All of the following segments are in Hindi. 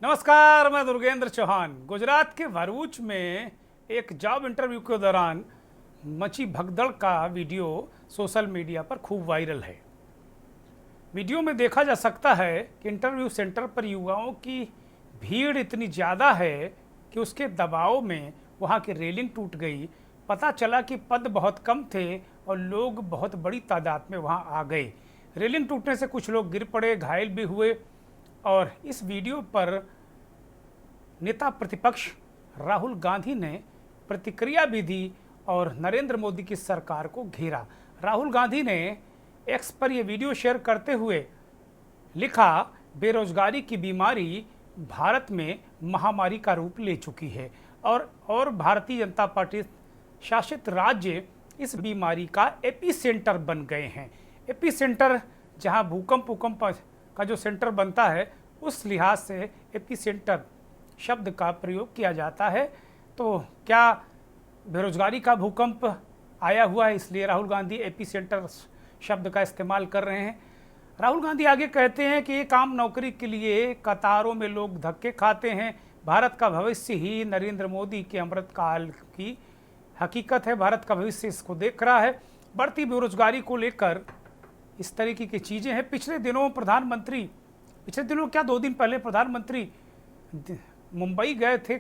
नमस्कार, मैं दुर्गेंद्र चौहान। गुजरात के भरूच में एक जॉब इंटरव्यू के दौरान मची भगदड़ का वीडियो सोशल मीडिया पर खूब वायरल है। वीडियो में देखा जा सकता है कि इंटरव्यू सेंटर पर युवाओं की भीड़ इतनी ज़्यादा है कि उसके दबाव में वहां की रेलिंग टूट गई। पता चला कि पद बहुत कम थे और लोग बहुत बड़ी तादाद में वहां आ गए। रेलिंग टूटने से कुछ लोग गिर पड़े, घायल भी हुए। और इस वीडियो पर नेता प्रतिपक्ष राहुल गांधी ने प्रतिक्रिया भी दी और नरेंद्र मोदी की सरकार को घेरा। राहुल गांधी ने एक्स पर यह वीडियो शेयर करते हुए लिखा, बेरोजगारी की बीमारी भारत में महामारी का रूप ले चुकी है और भारतीय जनता पार्टी शासित राज्य इस बीमारी का एपीसेंटर बन गए हैं। एपीसेंटर जहां भूकंप का जो सेंटर बनता है, उस लिहाज से एपीसेंटर शब्द का प्रयोग किया जाता है। तो क्या बेरोजगारी का भूकंप आया हुआ है, इसलिए राहुल गांधी एपीसेंटर शब्द का इस्तेमाल कर रहे हैं। राहुल गांधी आगे कहते हैं कि एक आम नौकरी के लिए कतारों में लोग धक्के खाते हैं। भारत का भविष्य ही नरेंद्र मोदी के अमृतकाल की हकीकत है। भारत का भविष्य इसको देख रहा है। बढ़ती बेरोजगारी को लेकर इस तरीके की चीज़ें हैं। पिछले दिनों क्या 2 दिन पहले प्रधानमंत्री मुंबई गए थे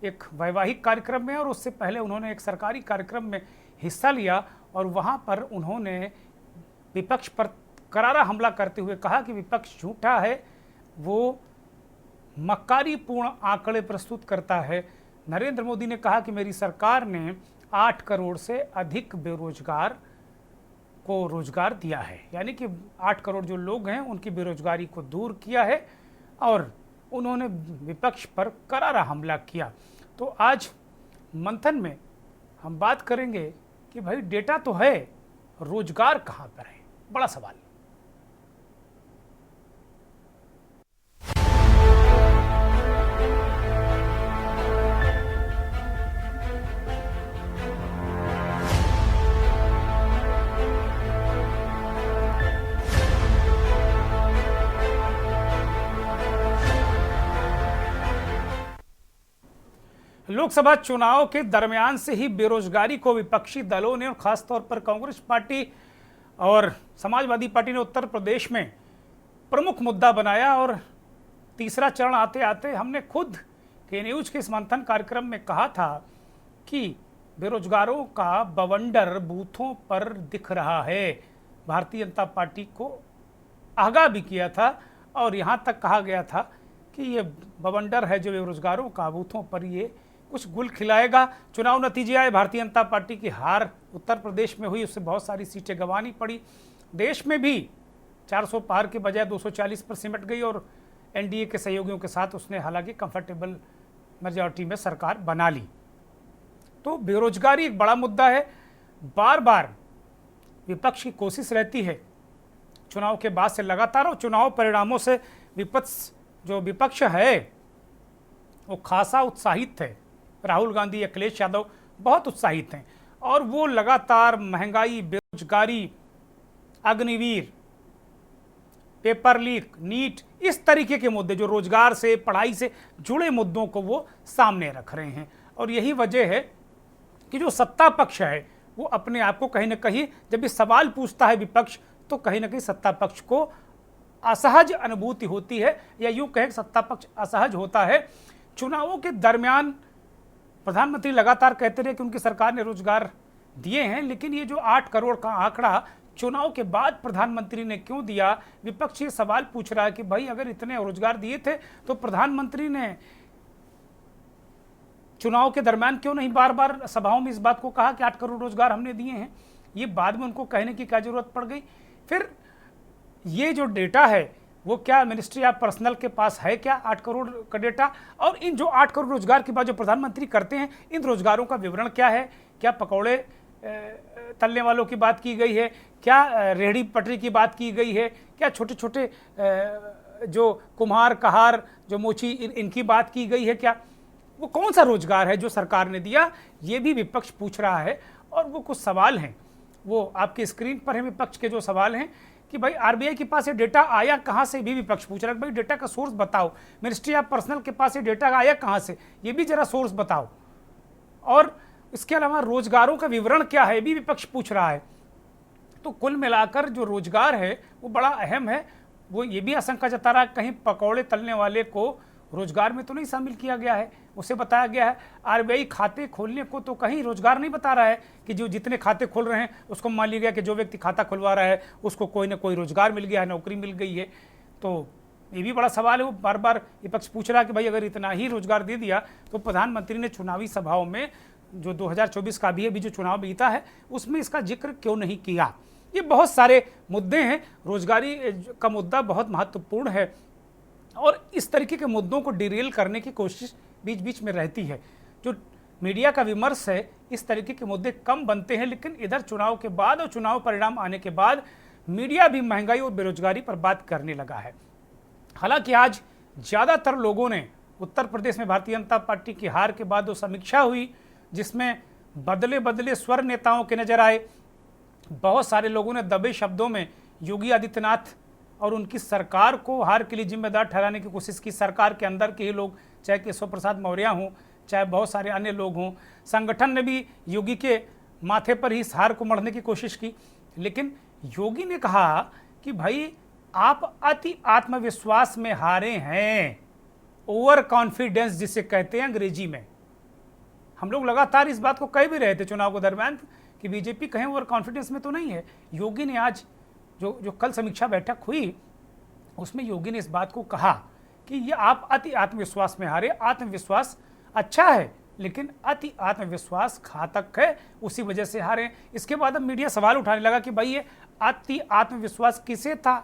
एक वैवाहिक कार्यक्रम में, और उससे पहले उन्होंने एक सरकारी कार्यक्रम में हिस्सा लिया और वहां पर उन्होंने विपक्ष पर करारा हमला करते हुए कहा कि विपक्ष झूठा है, वो मक्कारीपूर्ण आंकड़े प्रस्तुत करता है। नरेंद्र मोदी ने कहा कि मेरी सरकार ने 8 करोड़ से अधिक बेरोजगार को रोजगार दिया है, यानी कि 8 करोड़ जो लोग हैं उनकी बेरोजगारी को दूर किया है, और उन्होंने विपक्ष पर करारा हमला किया। तो आज मंथन में हम बात करेंगे कि भाई डेटा तो है, रोजगार कहाँ पर है, बड़ा सवाल। लोकसभा चुनाव के दरमियान से ही बेरोजगारी को विपक्षी दलों ने और खासतौर पर कांग्रेस पार्टी और समाजवादी पार्टी ने उत्तर प्रदेश में प्रमुख मुद्दा बनाया। और तीसरा चरण आते आते हमने खुद के न्यूज के इस मंथन कार्यक्रम में कहा था कि बेरोजगारों का बवंडर बूथों पर दिख रहा है। भारतीय जनता पार्टी को आगाह भी किया था और यहाँ तक कहा गया था कि ये बवंडर है जो बेरोजगारों का बूथों पर ये कुछ गुल खिलाएगा। चुनाव नतीजे आए, भारतीय जनता पार्टी की हार उत्तर प्रदेश में हुई, उससे बहुत सारी सीटें गंवानी पड़ी। देश में भी 400 पार के बजाय 240 पर सिमट गई और एनडीए के सहयोगियों के साथ उसने हालांकि कंफर्टेबल मेजॉरिटी में सरकार बना ली। तो बेरोजगारी एक बड़ा मुद्दा है। बार बार विपक्ष की कोशिश रहती है चुनाव के बाद से लगातार, और चुनाव परिणामों से विपक्ष है वो खासा उत्साहित है। राहुल गांधी, अखिलेश यादव बहुत उत्साहित हैं और वो लगातार महंगाई, बेरोजगारी, अग्निवीर, पेपर लीक, नीट, इस तरीके के मुद्दे जो रोजगार से, पढ़ाई से जुड़े मुद्दों को वो सामने रख रहे हैं। और यही वजह है कि जो सत्ता पक्ष है वो अपने आप को कहीं ना कहीं, जब भी सवाल पूछता है विपक्ष, तो कहीं ना कहीं सत्ता पक्ष को असहज अनुभूति होती है, या यूं कहें सत्ता पक्ष असहज होता है। चुनावों के दरमियान प्रधानमंत्री लगातार कहते रहे कि उनकी सरकार ने रोजगार दिए हैं, लेकिन ये जो 8 करोड़ का आंकड़ा चुनाव के बाद प्रधानमंत्री ने क्यों दिया? विपक्ष ये सवाल पूछ रहा है कि भाई अगर इतने रोजगार दिए थे तो प्रधानमंत्री ने चुनाव के दरमियान क्यों नहीं बार बार सभाओं में इस बात को कहा कि 8 करोड़ रोजगार हमने दिए हैं? ये बाद में उनको कहने की क्या जरूरत पड़ गई? फिर ये जो डेटा है वो क्या मिनिस्ट्री ऑफ पर्सनल के पास है क्या 8 करोड़ का डेटा? और इन जो 8 करोड़ रोजगार की बात जो प्रधानमंत्री करते हैं, इन रोजगारों का विवरण क्या है? क्या पकौड़े तलने वालों की बात की गई है? क्या रेहड़ी पटरी की बात की गई है? क्या छोटे छोटे जो कुम्हार, कहार, जो मोची, इनकी बात की गई है? क्या वो कौन सा रोजगार है जो सरकार ने दिया? ये भी विपक्ष पूछ रहा है। और वो कुछ सवाल हैं, वो आपकी स्क्रीन पर है विपक्ष के जो सवाल हैं कि भाई आरबीआई के पास ये डेटा आया कहाँ से, भी विपक्ष पूछ रहा है भाई डेटा का सोर्स बताओ। मिनिस्ट्री ऑफ पर्सनल के पास ये डेटा आया कहाँ से, ये भी जरा सोर्स बताओ। और इसके अलावा रोजगारों का विवरण क्या है, ये भी विपक्ष पूछ रहा है। तो कुल मिलाकर जो रोजगार है वो बड़ा अहम है। वो ये भी आशंका जता रहा है कहीं पकौड़े तलने वाले को रोजगार में तो नहीं शामिल किया गया है। उसे बताया गया है आरबीआई खाते खोलने को तो कहीं रोजगार नहीं बता रहा है कि जो जितने खाते खोल रहे हैं उसको मान लिया गया कि जो व्यक्ति खाता खुलवा रहा है उसको कोई ना कोई रोजगार मिल गया है, नौकरी मिल गई है। तो ये भी बड़ा सवाल है। वो बार बार विपक्ष पूछ रहा है कि भाई अगर इतना ही रोजगार दे दिया तो प्रधानमंत्री ने चुनावी सभाओं में जो 2024 का भी जो चुनाव बीता है उसमें इसका जिक्र क्यों नहीं किया। ये बहुत सारे मुद्दे हैं। रोजगारी का मुद्दा बहुत महत्वपूर्ण है और इस तरीके के मुद्दों को डिरेल करने की कोशिश बीच बीच में रहती है। जो मीडिया का विमर्श है, इस तरीके के मुद्दे कम बनते हैं, लेकिन इधर चुनाव के बाद और चुनाव परिणाम आने के बाद मीडिया भी महंगाई और बेरोजगारी पर बात करने लगा है। हालांकि आज ज़्यादातर लोगों ने उत्तर प्रदेश में भारतीय जनता पार्टी की हार के बाद वो समीक्षा हुई जिसमें बदले बदले स्वर नेताओं के नजर आए। बहुत सारे लोगों ने दबे शब्दों में योगी आदित्यनाथ और उनकी सरकार को हार के लिए जिम्मेदार ठहराने की कोशिश की। सरकार के अंदर के ही लोग, चाहे केशव प्रसाद मौर्य हों, चाहे बहुत सारे अन्य लोग हों, संगठन ने भी योगी के माथे पर ही इस हार को मढ़ने की कोशिश की। लेकिन योगी ने कहा कि भाई आप अति आत्मविश्वास में हारे हैं, ओवर कॉन्फिडेंस जिसे कहते हैं अंग्रेजी में। हम लोग लगातार इस बात को कह भी रहे थे चुनाव के दरमियान कि बीजेपी कहीं ओवर कॉन्फिडेंस में तो नहीं है। योगी ने आज जो कल समीक्षा बैठक हुई उसमें योगी ने इस बात को कहा कि ये आप अति आत्मविश्वास में हारे। आत्मविश्वास अच्छा है लेकिन अति आत्मविश्वास घातक है, उसी वजह से हारे। इसके बाद अब मीडिया सवाल उठाने लगा कि भाई ये अति आत्मविश्वास किसे था,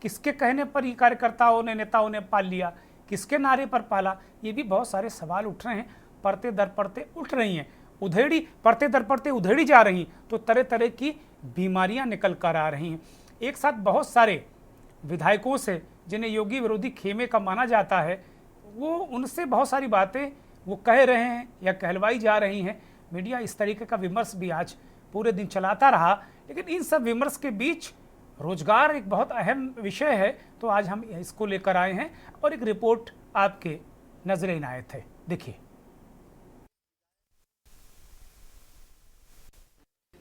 किसके कहने पर ये कार्यकर्ताओं ने, नेताओं ने पाल लिया, किसके नारे पर पाला। ये भी बहुत सारे सवाल उठ रहे हैं, पड़ते दर पड़ते उठ रही हैं, उधेड़ी पड़ते दर पड़ते उधेड़ी जा रही, तो तरह तरह की बीमारियां निकल कर आ रही हैं। एक साथ बहुत सारे विधायकों से जिन्हें योगी विरोधी खेमे का माना जाता है, वो उनसे बहुत सारी बातें वो कह रहे हैं या कहलवाई जा रही हैं। मीडिया इस तरीके का विमर्श भी आज पूरे दिन चलाता रहा। लेकिन इन सब विमर्श के बीच रोजगार एक बहुत अहम विषय है, तो आज हम इसको लेकर आए हैं और एक रिपोर्ट आपके नजरे इनायत है। देखिए,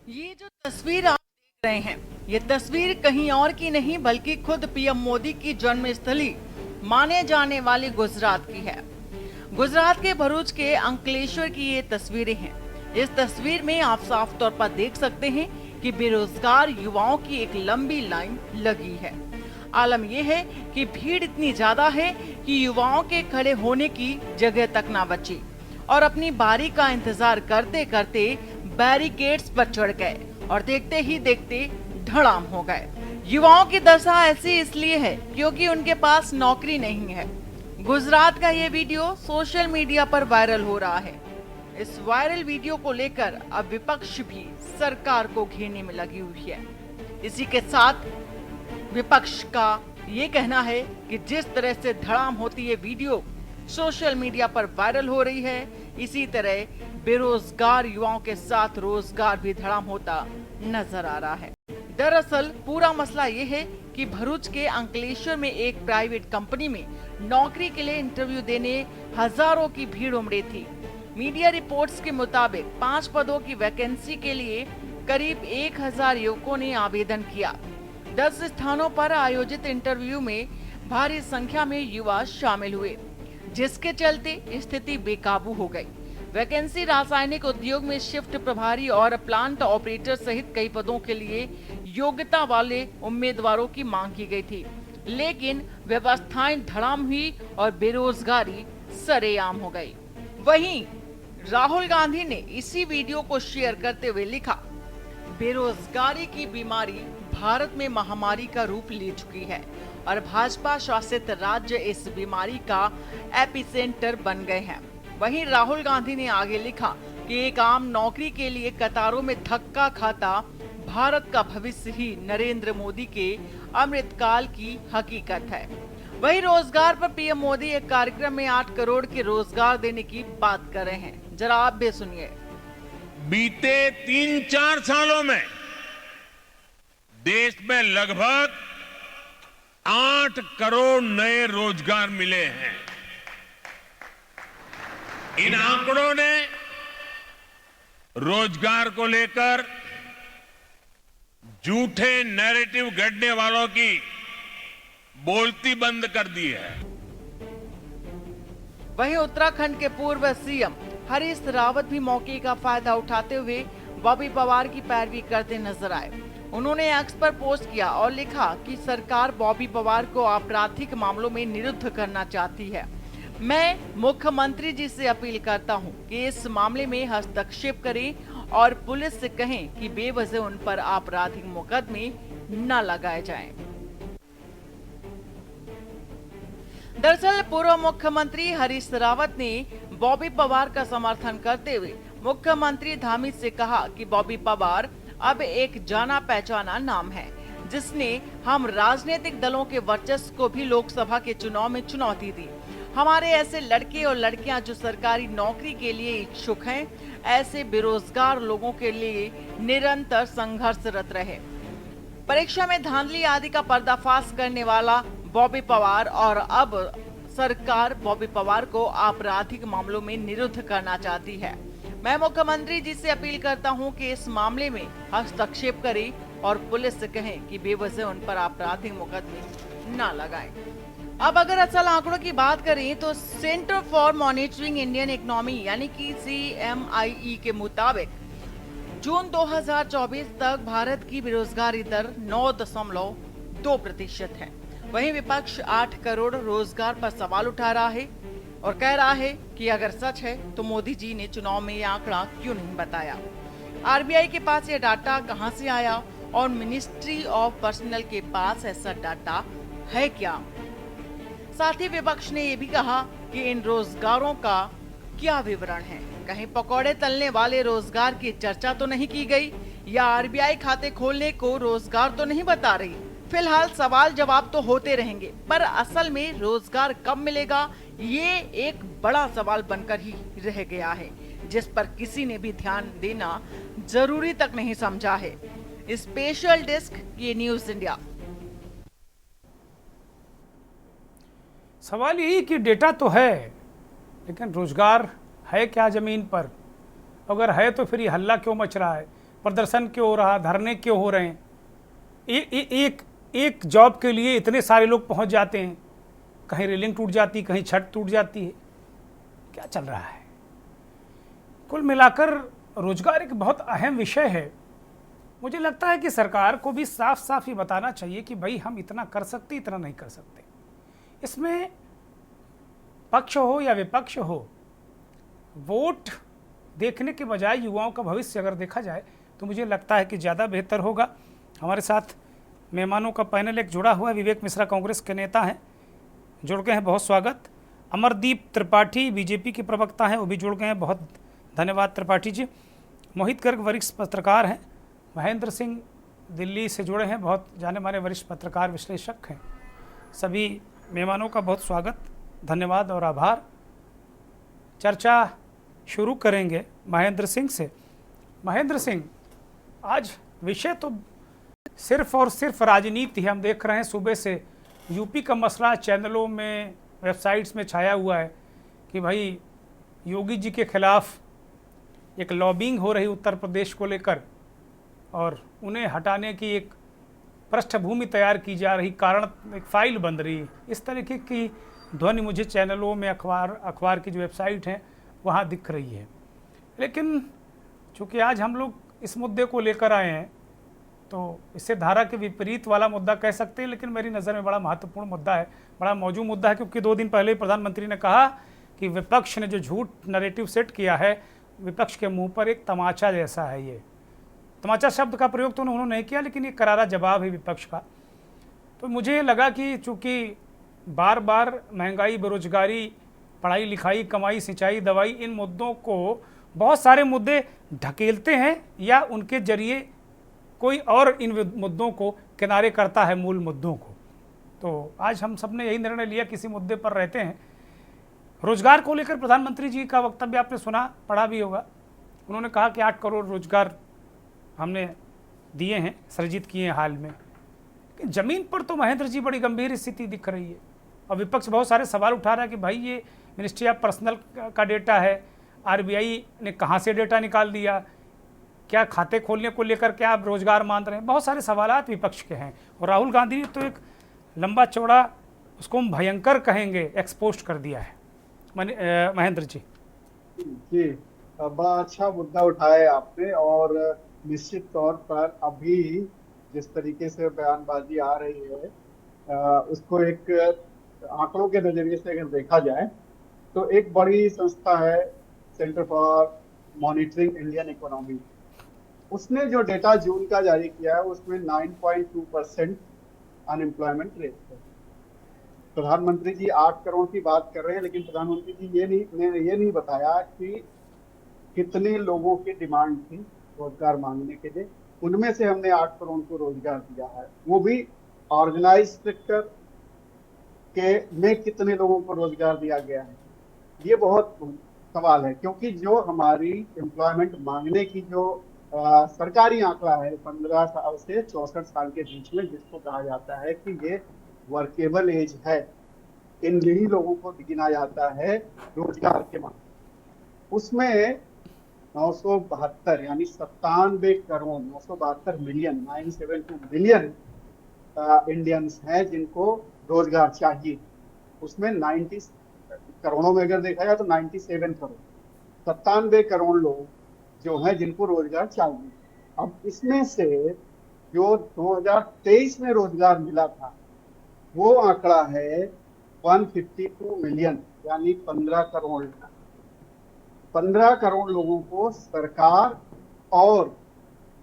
ये जो तस्वीर आप देख रहे हैं, ये तस्वीर कहीं और की नहीं बल्कि खुद पीएम मोदी की जन्मस्थली माने जाने वाली गुजरात की है। गुजरात के भरूच के अंकलेश्वर की ये तस्वीरें हैं। इस तस्वीर में आप साफ तौर पर देख सकते हैं कि बेरोजगार युवाओं की एक लंबी लाइन लगी है। आलम यह है कि भीड़ इतनी ज्यादा है कि युवाओं के खड़े होने की जगह तक ना बची और अपनी बारी का इंतजार करते करते बैरिकेड्स पर चढ़ गए और देखते ही देखते धड़ाम हो गए। युवाओं की दशा ऐसी इसलिए है क्योंकि उनके पास नौकरी नहीं है। गुजरात का ये वीडियो सोशल मीडिया पर वायरल हो रहा है। इस वायरल वीडियो को लेकर अब विपक्ष भी सरकार को घेरने में लगी हुई है। इसी के साथ विपक्ष का ये कहना है कि जिस तरह से धड़ाम होती है वीडियो सोशल मीडिया पर वायरल हो रही है, इसी तरह बेरोजगार युवाओं के साथ रोजगार भी धड़ाम होता नजर आ रहा है। दरअसल पूरा मसला ये है कि भरूच के अंकलेश्वर में एक प्राइवेट कंपनी में नौकरी के लिए इंटरव्यू देने हजारों की भीड़ उमड़ी थी। मीडिया रिपोर्ट्स के मुताबिक 5 पदों की वैकेंसी के लिए करीब 1000 युवकों ने आवेदन किया। 10 स्थानों पर आयोजित इंटरव्यू में भारी संख्या में युवा शामिल हुए, जिसके चलते स्थिति बेकाबू हो गई। वैकेंसी रासायनिक उद्योग में शिफ्ट प्रभारी और प्लांट ऑपरेटर सहित कई पदों के लिए योग्यता वाले उम्मीदवारों की मांग की गई थी, लेकिन व्यवस्थाएं धड़ाम हुई और बेरोजगारी सरेआम हो गई। वहीं राहुल गांधी ने इसी वीडियो को शेयर करते हुए लिखा, बेरोजगारी की बीमारी भारत में महामारी का रूप ले चुकी है और भाजपा शासित राज्य इस बीमारी का एपिसेंटर बन गए हैं। वहीं राहुल गांधी ने आगे लिखा कि एक आम नौकरी के लिए कतारों में धक्का खाता भारत का भविष्य ही नरेंद्र मोदी के अमृतकाल की हकीकत है। वहीं रोजगार पर पीएम मोदी एक कार्यक्रम में 8 करोड़ के रोजगार देने की बात कर रहे हैं। जरा आप भी सुनिए। बीते 3-4 सालों में देश में लगभग 8 करोड़ नए रोजगार मिले हैं। इन आंकड़ों ने रोजगार को लेकर झूठे नैरेटिव गढ़ने वालों की बोलती बंद कर दी है। वहीं उत्तराखंड के पूर्व सीएम हरीश रावत भी मौके का फायदा उठाते हुए बॉबी पवार की पैरवी करते नजर आए। उन्होंने एक्स पर पोस्ट किया और लिखा कि सरकार बॉबी पवार को आपराधिक मामलों में निरुद्ध करना चाहती है। मैं मुख्यमंत्री जी से अपील करता हूं कि इस मामले में हस्तक्षेप करें और पुलिस से कहें कि बेवजह उन पर आपराधिक मुकदमे न लगाए जाएं। दरअसल पूर्व मुख्यमंत्री हरीश रावत ने बॉबी पवार का समर्थन करते हुए मुख्यमंत्री धामी से कहा कि बॉबी पवार अब एक जाना पहचाना नाम है, जिसने हम राजनीतिक दलों के वर्चस्व को भी लोकसभा के चुनाव में चुनौती दी। हमारे ऐसे लड़के और लड़कियां जो सरकारी नौकरी के लिए इच्छुक हैं, ऐसे बेरोजगार लोगों के लिए निरंतर संघर्षरत रहे। परीक्षा में धांधली आदि का पर्दाफाश करने वाला बॉबी पवार और अब सरकार बॉबी पवार को आपराधिक मामलों में निरुद्ध करना चाहती है। मैं मुख्यमंत्री जी से अपील करता हूं कि इस मामले में हस्तक्षेप करें और पुलिस से कहें कि बेवजह उन पर आपराधिक मुकदमे न लगाएं। अब अगर असल आंकड़ों की बात करें तो centre for monitoring Indian economy यानी कि CMIE के मुताबिक जून 2024 तक भारत की बेरोजगारी दर 9.2% है। वहीं विपक्ष 8 करोड़ रोजगार पर सवाल उठा रहा है और कह रहा है कि अगर सच है तो मोदी जी ने चुनाव में यह आंकड़ा क्यों नहीं बताया। RBI के पास ये डाटा कहां से आया और मिनिस्ट्री ऑफ पर्सनल के पास ऐसा डाटा है क्या? साथ ही विपक्ष ने ये भी कहा कि इन रोजगारों का क्या विवरण है। कहीं पकौड़े तलने वाले रोजगार की चर्चा तो नहीं की गई या RBI खाते खोलने को रोजगार तो नहीं बता रही। फिलहाल सवाल जवाब तो होते रहेंगे, पर असल में रोजगार कब मिलेगा ये एक बड़ा सवाल बनकर ही रह गया है, जिस पर किसी ने भी ध्यान देना जरूरी तक नहीं समझा है। स्पेशल डेस्क ये न्यूज इंडिया। सवाल यही कि डेटा तो है, लेकिन रोजगार है क्या जमीन पर? अगर है तो फिर ये हल्ला क्यों मच रहा है, प्रदर्शन क्यों हो रहा, धरने क्यों हो रहे हैं? एक जॉब के लिए इतने सारे लोग पहुंच जाते हैं, कहीं रेलिंग टूट जाती, कहीं छत टूट जाती है, क्या चल रहा है? कुल मिलाकर रोजगार एक बहुत अहम विषय है। मुझे लगता है कि सरकार को भी साफ साफ ही बताना चाहिए कि भाई हम इतना कर सकते, इतना नहीं कर सकते। इसमें पक्ष हो या विपक्ष हो, वोट देखने के बजाय युवाओं का भविष्य अगर देखा जाए तो मुझे लगता है कि ज़्यादा बेहतर होगा। हमारे साथ मेहमानों का पैनल एक जुड़ा हुआ है। विवेक मिश्रा कांग्रेस के नेता हैं, जुड़ गए हैं, बहुत स्वागत। अमरदीप त्रिपाठी बीजेपी के प्रवक्ता हैं, वो भी जुड़ गए हैं, बहुत धन्यवाद त्रिपाठी जी। मोहित गर्ग वरिष्ठ पत्रकार हैं। महेंद्र सिंह दिल्ली से जुड़े हैं, बहुत जाने माने वरिष्ठ पत्रकार विश्लेषक हैं। सभी मेहमानों का बहुत स्वागत, धन्यवाद और आभार। चर्चा शुरू करेंगे महेंद्र सिंह से। महेंद्र सिंह, आज विषय तो सिर्फ और सिर्फ राजनीति है। हम देख रहे हैं सुबह से यूपी का मसला चैनलों में, वेबसाइट्स में छाया हुआ है कि भाई योगी जी के खिलाफ एक लॉबिंग हो रही उत्तर प्रदेश को लेकर और उन्हें हटाने की एक पृष्ठभूमि तैयार की जा रही, कारण एक फाइल बन रही है। इस तरीके की ध्वनि मुझे चैनलों में, अखबार की जो वेबसाइट हैं वहाँ दिख रही है। लेकिन चूँकि आज हम लोग इस मुद्दे को लेकर आए हैं तो इससे धारा के विपरीत वाला मुद्दा कह सकते हैं, लेकिन मेरी नज़र में बड़ा महत्वपूर्ण मुद्दा है, बड़ा मौजूद मुद्दा है, क्योंकि 2 दिन पहले प्रधानमंत्री ने कहा कि विपक्ष ने जो झूठ नैरेटिव सेट किया है, विपक्ष के मुंह पर एक तमाचा जैसा है। ये तमाचा शब्द का प्रयोग तो उन्होंने नहीं किया, लेकिन ये करारा जवाब है विपक्ष का। तो मुझे लगा कि चूँकि बार बार महंगाई, बेरोजगारी, पढ़ाई लिखाई, कमाई, सिंचाई, दवाई, इन मुद्दों को बहुत सारे मुद्दे ढकेलते हैं या उनके जरिए कोई और इन मुद्दों को किनारे करता है, मूल मुद्दों को। तो आज हम सब ने यही निर्णय लिया, किसी मुद्दे पर रहते हैं। रोजगार को लेकर प्रधानमंत्री जी का वक्तव्य आपने सुना, पढ़ा भी होगा। उन्होंने कहा कि 8 करोड़ रोजगार हमने दिए हैं, सृजित किए हैं हाल में। जमीन पर तो महेंद्र जी बड़ी गंभीर स्थिति दिख रही है और विपक्ष बहुत सारे सवाल उठा रहा है कि भाई ये मिनिस्ट्री ऑफ पर्सनल का डेटा है, आरबीआई ने कहाँ से डेटा निकाल दिया, क्या खाते खोलने को लेकर क्या आप रोजगार मान रहे हैं, बहुत सारे सवालात विपक्ष के हैं। और राहुल गांधी ने तो एक लंबा चौड़ा, उसको हम भयंकर कहेंगे, एक्सपोस्ट कर दिया है। महेंद्र जी जी, बड़ा अच्छा मुद्दा उठाया आपने। और निश्चित तौर पर अभी जिस तरीके से बयानबाजी आ रही है उसको एक आंकड़ों के नजरिए से अगर देखा जाए तो एक बड़ी संस्था है centre for monitoring Indian economy, उसने जो डेटा जून का जारी किया है उसमें 9.2% अनएम्प्लॉयमेंट रेट है। प्रधानमंत्री जी 8 करोड़ की बात कर रहे हैं, लेकिन प्रधानमंत्री जी ये नहीं बताया कि कितने लोगों की डिमांड थी रोजगार मांगने के लिए। उनमें से हमने 8 करोड़ को रोजगार दिया है, वो भी ऑर्गेनाइज सेक्टर के में कितने लोगों को रोजगार दिया गया है, ये बहुत सवाल है। क्योंकि जो हमारी एम्प्लॉयमेंट मांगने की जो सरकारी आंकड़ा है 15 साल से 64 साल के बीच में, जिसको कहा जाता है कि ये वर्केबल एज है, इन यही लोगों को गिना जाता है रोजगार के मामले, उसमें 972 यानी 97 करोड़ 972 मिलियन 972 मिलियन इंडियन्स हैं जिनको रोजगार चाहिए। उसमें 90 करोड़ों में अगर देखा जाए तो 97 करोड़ 97 करोड़ लोग जो हैं जिनको रोजगार चाहिए। अब इसमें से जो 2023 में रोजगार मिला था वो आंकड़ा है 152 मिलियन यानी 15 करोड़। 15 करोड़ लोगों को सरकार और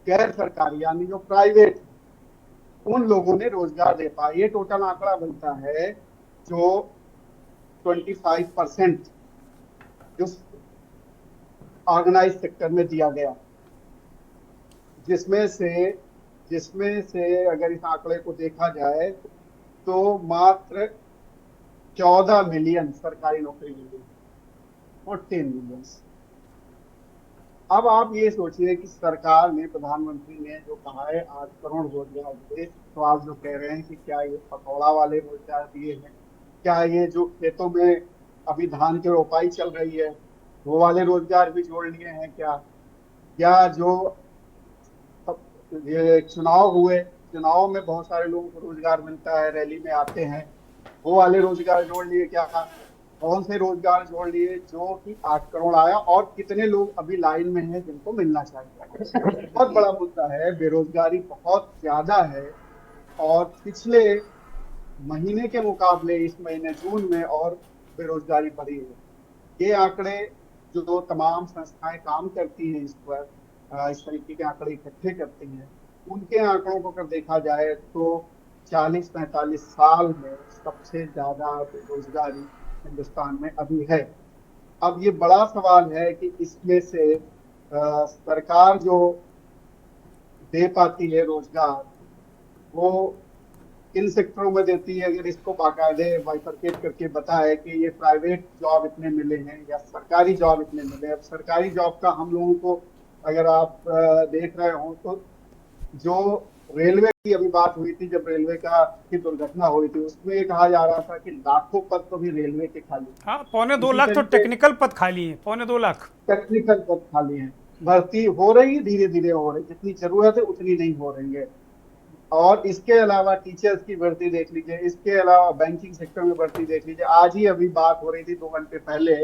गैर सरकारी यानी जो प्राइवेट उन लोगों ने रोजगार दे पाया। ये टोटल आंकड़ा बनता है जो 25% जो ऑर्गेनाइज सेक्टर में दिया गया, जिसमें से अगर इस आंकड़े को देखा जाए तो मात्र 14 मिलियन सरकारी नौकरी मिली, 14 मिलियन। अब आप ये सोचिए कि सरकार ने, प्रधानमंत्री ने जो कहा है 8 करोड़ रोजगार दिए, तो आप जो कह रहे हैं कि क्या ये पकौड़ा वाले रोजगार दिए हैं, क्या ये जो खेतों में अभी धान की रोपाई चल रही है वो वाले रोजगार भी जोड़ लिए हैं क्या, या जो ये चुनाव हुए, चुनाव में बहुत सारे लोगों को रोजगार मिलता है, रैली में आते हैं, वो वाले रोजगार जोड़ लिए क्या, कौन से रोजगार जोड़ लिए जो कि 8 करोड़ आया, और कितने लोग अभी लाइन में हैं जिनको मिलना चाहिए। बहुत बड़ा मुद्दा है, बेरोजगारी बहुत ज्यादा है और पिछले महीने के मुकाबले इस महीने जून में और बेरोजगारी बढ़ी है। ये आंकड़े जो तमाम संस्थाएं काम करती हैं इस पर, इस तरीके के आंकड़े इकट्ठे करती हैं, उनके आंकड़ों को अगर देखा जाए तो 40-45 साल में सबसे ज्यादा बेरोजगारी हिंदुस्तान में अभी है। अब ये बड़ा सवाल है कि इसमें से सरकार जो दे पाती है रोजगार वो किन सेक्टरों में देती है, अगर इसको बाकायदे बाइफरकेट करके बताए कि ये प्राइवेट जॉब इतने मिले हैं या सरकारी जॉब इतने मिले। अब सरकारी जॉब का हम लोगों को अगर आप देख रहे हो तो जो रेलवे की अभी बात हुई थी, जब रेलवे की दुर्घटना हुई थी, उसमें ये कहा जा रहा था कि लाखों पद तो भी रेलवे के खाली। हाँ, 2.25 लाख तो टेक्निकल पद खाली है, 2.25 लाख टेक्निकल पद खाली हैं। भर्ती हो रही है, धीरे धीरे हो रही, जितनी जरूरत है उतनी नहीं हो रही है। और इसके अलावा टीचर्स की भर्ती देख लीजिए, इसके अलावा बैंकिंग सेक्टर में भर्ती देख लीजिए। आज ही अभी बात हो रही थी 2 घंटे पहले,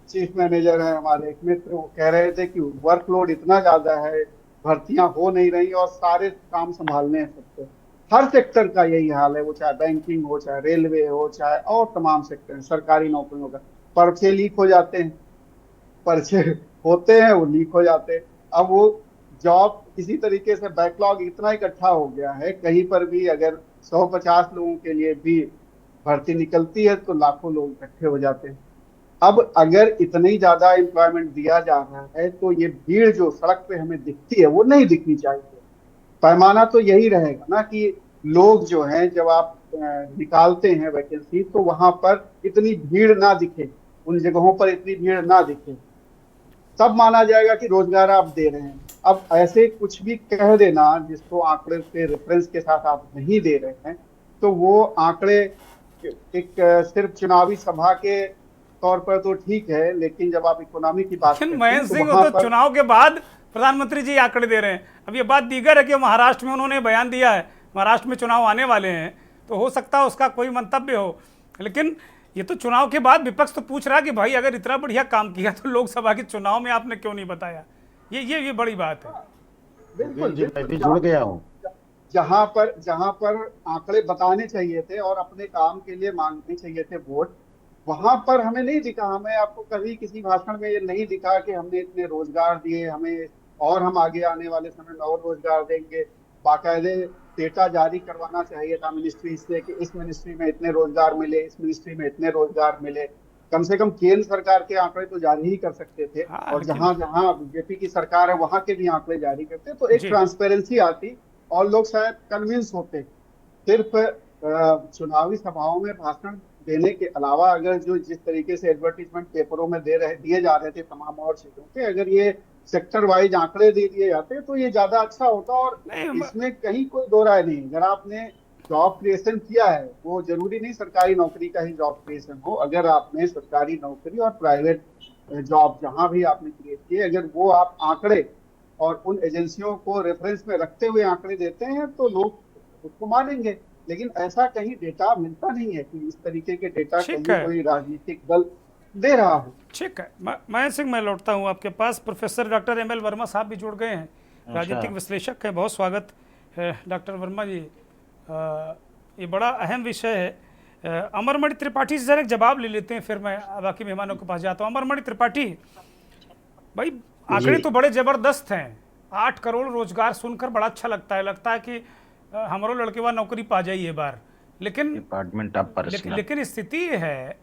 चीफ मैनेजर है हमारे एक मित्र, वो कह रहे थे कि वर्कलोड इतना ज्यादा है, भर्तियां हो नहीं रही और सारे काम संभालने हैं सबको। हर सेक्टर का यही हाल है, वो चाहे बैंकिंग हो, चाहे रेलवे हो, चाहे और तमाम सेक्टर सरकारी नौकरियों का। पर्चे लीक हो जाते हैं, पर्चे होते हैं वो लीक हो जाते हैं। अब वो जॉब किसी तरीके से बैकलॉग इतना इकट्ठा हो गया है, कहीं पर भी अगर 150 लोगों के लिए भी भर्ती निकलती है तो लाखों लोग इकट्ठे हो जाते हैं। अब अगर इतनी ज्यादा एम्प्लॉयमेंट दिया जा रहा है तो ये भीड़ जो सड़क पे हमें दिखती है वो नहीं दिखनी चाहिए। पैमाना तो यही रहेगा ना कि लोग जो हैं, जब आप निकालते हैं वैकेंसी तो वहां पर इतनी भीड़ ना दिखे, उन जगहों पर इतनी भीड़ ना दिखे, तब माना जाएगा कि रोजगार आप दे रहे हैं। अब ऐसे कुछ भी कह देना जिसको आंकड़े के रेफरेंस के साथ आप नहीं दे रहे हैं, तो वो आंकड़े एक सिर्फ चुनावी सभा के तौर पर तो ठीक है, लेकिन जब आप इकोनॉमी की बात लेकिन करते हैं मयंक तो सिंह वहां वो तो पर चुनाव के बाद प्रधानमंत्री जी आंकड़े दे रहे हैं। अब ये बात दीगर है कि महाराष्ट्र में उन्होंने बयान दिया है, महाराष्ट्र में चुनाव आने वाले हैं, तो हो सकता है उसका कोई मंतव्य हो, लेकिन ये तो चुनाव के बाद विपक्ष तो पूछ रहा है कि भाई अगर इतना बढ़िया काम किया तो लोकसभा के चुनाव में आपने क्यों नहीं बताया। ये बड़ी बात है। बिल्कुल जी, मैं भी बिल्कुल जुड़ गया हूँ। जहां पर आंकड़े बताने चाहिए थे और अपने काम के लिए मांगने चाहिए थे वोट, वहां पर हमें नहीं दिखा। हमें आपको कभी किसी भाषण में ये नहीं दिखा कि हमने इतने रोजगार दिए, हमें और हम आगे आने वाले समय में और रोजगार देंगे। बाकायदे डेटा जारी करवाना चाहिए था मिनिस्ट्री से कि इस मिनिस्ट्री में इतने रोजगार मिले, इस मिनिस्ट्री में इतने रोजगार मिले। कम से कम केंद्र सरकार के आंकड़े तो जारी ही कर सकते थे, हाँ, और लेकिन जहां जहां बीजेपी की सरकार है वहां के भी आंकड़े जारी करते, तो एक जी ट्रांसपेरेंसी आती और लोग शायद कन्विंस होते। सिर्फ चुनावी सभाओं में भाषण देने के अलावा अगर जो जिस तरीके से एडवर्टीजमेंट पेपरों में दिए जा रहे थे तमाम और चीजों के, अगर ये सेक्टर वाइज आंकड़े दे दिए जाते तो ये ज्यादा अच्छा होता। और नहीं, इसमें कहीं कोई दो राय नहीं, अगर आपने जॉब क्रिएशन किया है, वो जरूरी नहीं सरकारी नौकरी का ही जॉब क्रिएशन हो, अगर आपने सरकारी नौकरी और प्राइवेट जॉब जहां भी आपने क्रिएट किए, अगर वो आप आंकड़े और उन एजेंसियों को रेफरेंस में रखते हुए आंकड़े देते हैं तो लोग उसको मानेंगे। लेकिन ऐसा कहीं डेटा मिलता नहीं है कि इस तरीके के डेटा ठीक कहीं है। कोई राजनीतिक दल दे रहा हो। ठीक है, मयंक सिंह मैं लौटता हूँ आपके पास। Professor doctor M L Verma साहब भी जुड़ गए हैं, राजनीतिक विश्लेषक हैं, बहुत स्वागत है डॉक्टर वर्मा जी। ये बड़ा अहम विषय है। अमरमणि त्रिपाठी से जरा एक जवाब ले लेते हैं, फिर मैं बाकी मेहमानों के पास जाता हूँ। अमरमणि त्रिपाठी भाई, आंकड़े तो बड़े जबरदस्त हैं। 8 करोड़ रोजगार सुनकर बड़ा अच्छा लगता है कि हमारो लड़केवा नौकरी पा जाइए ये बार, लेकिन डिपार्टमेंट ऑफ पर्सनल। लेकिन स्थिति ये है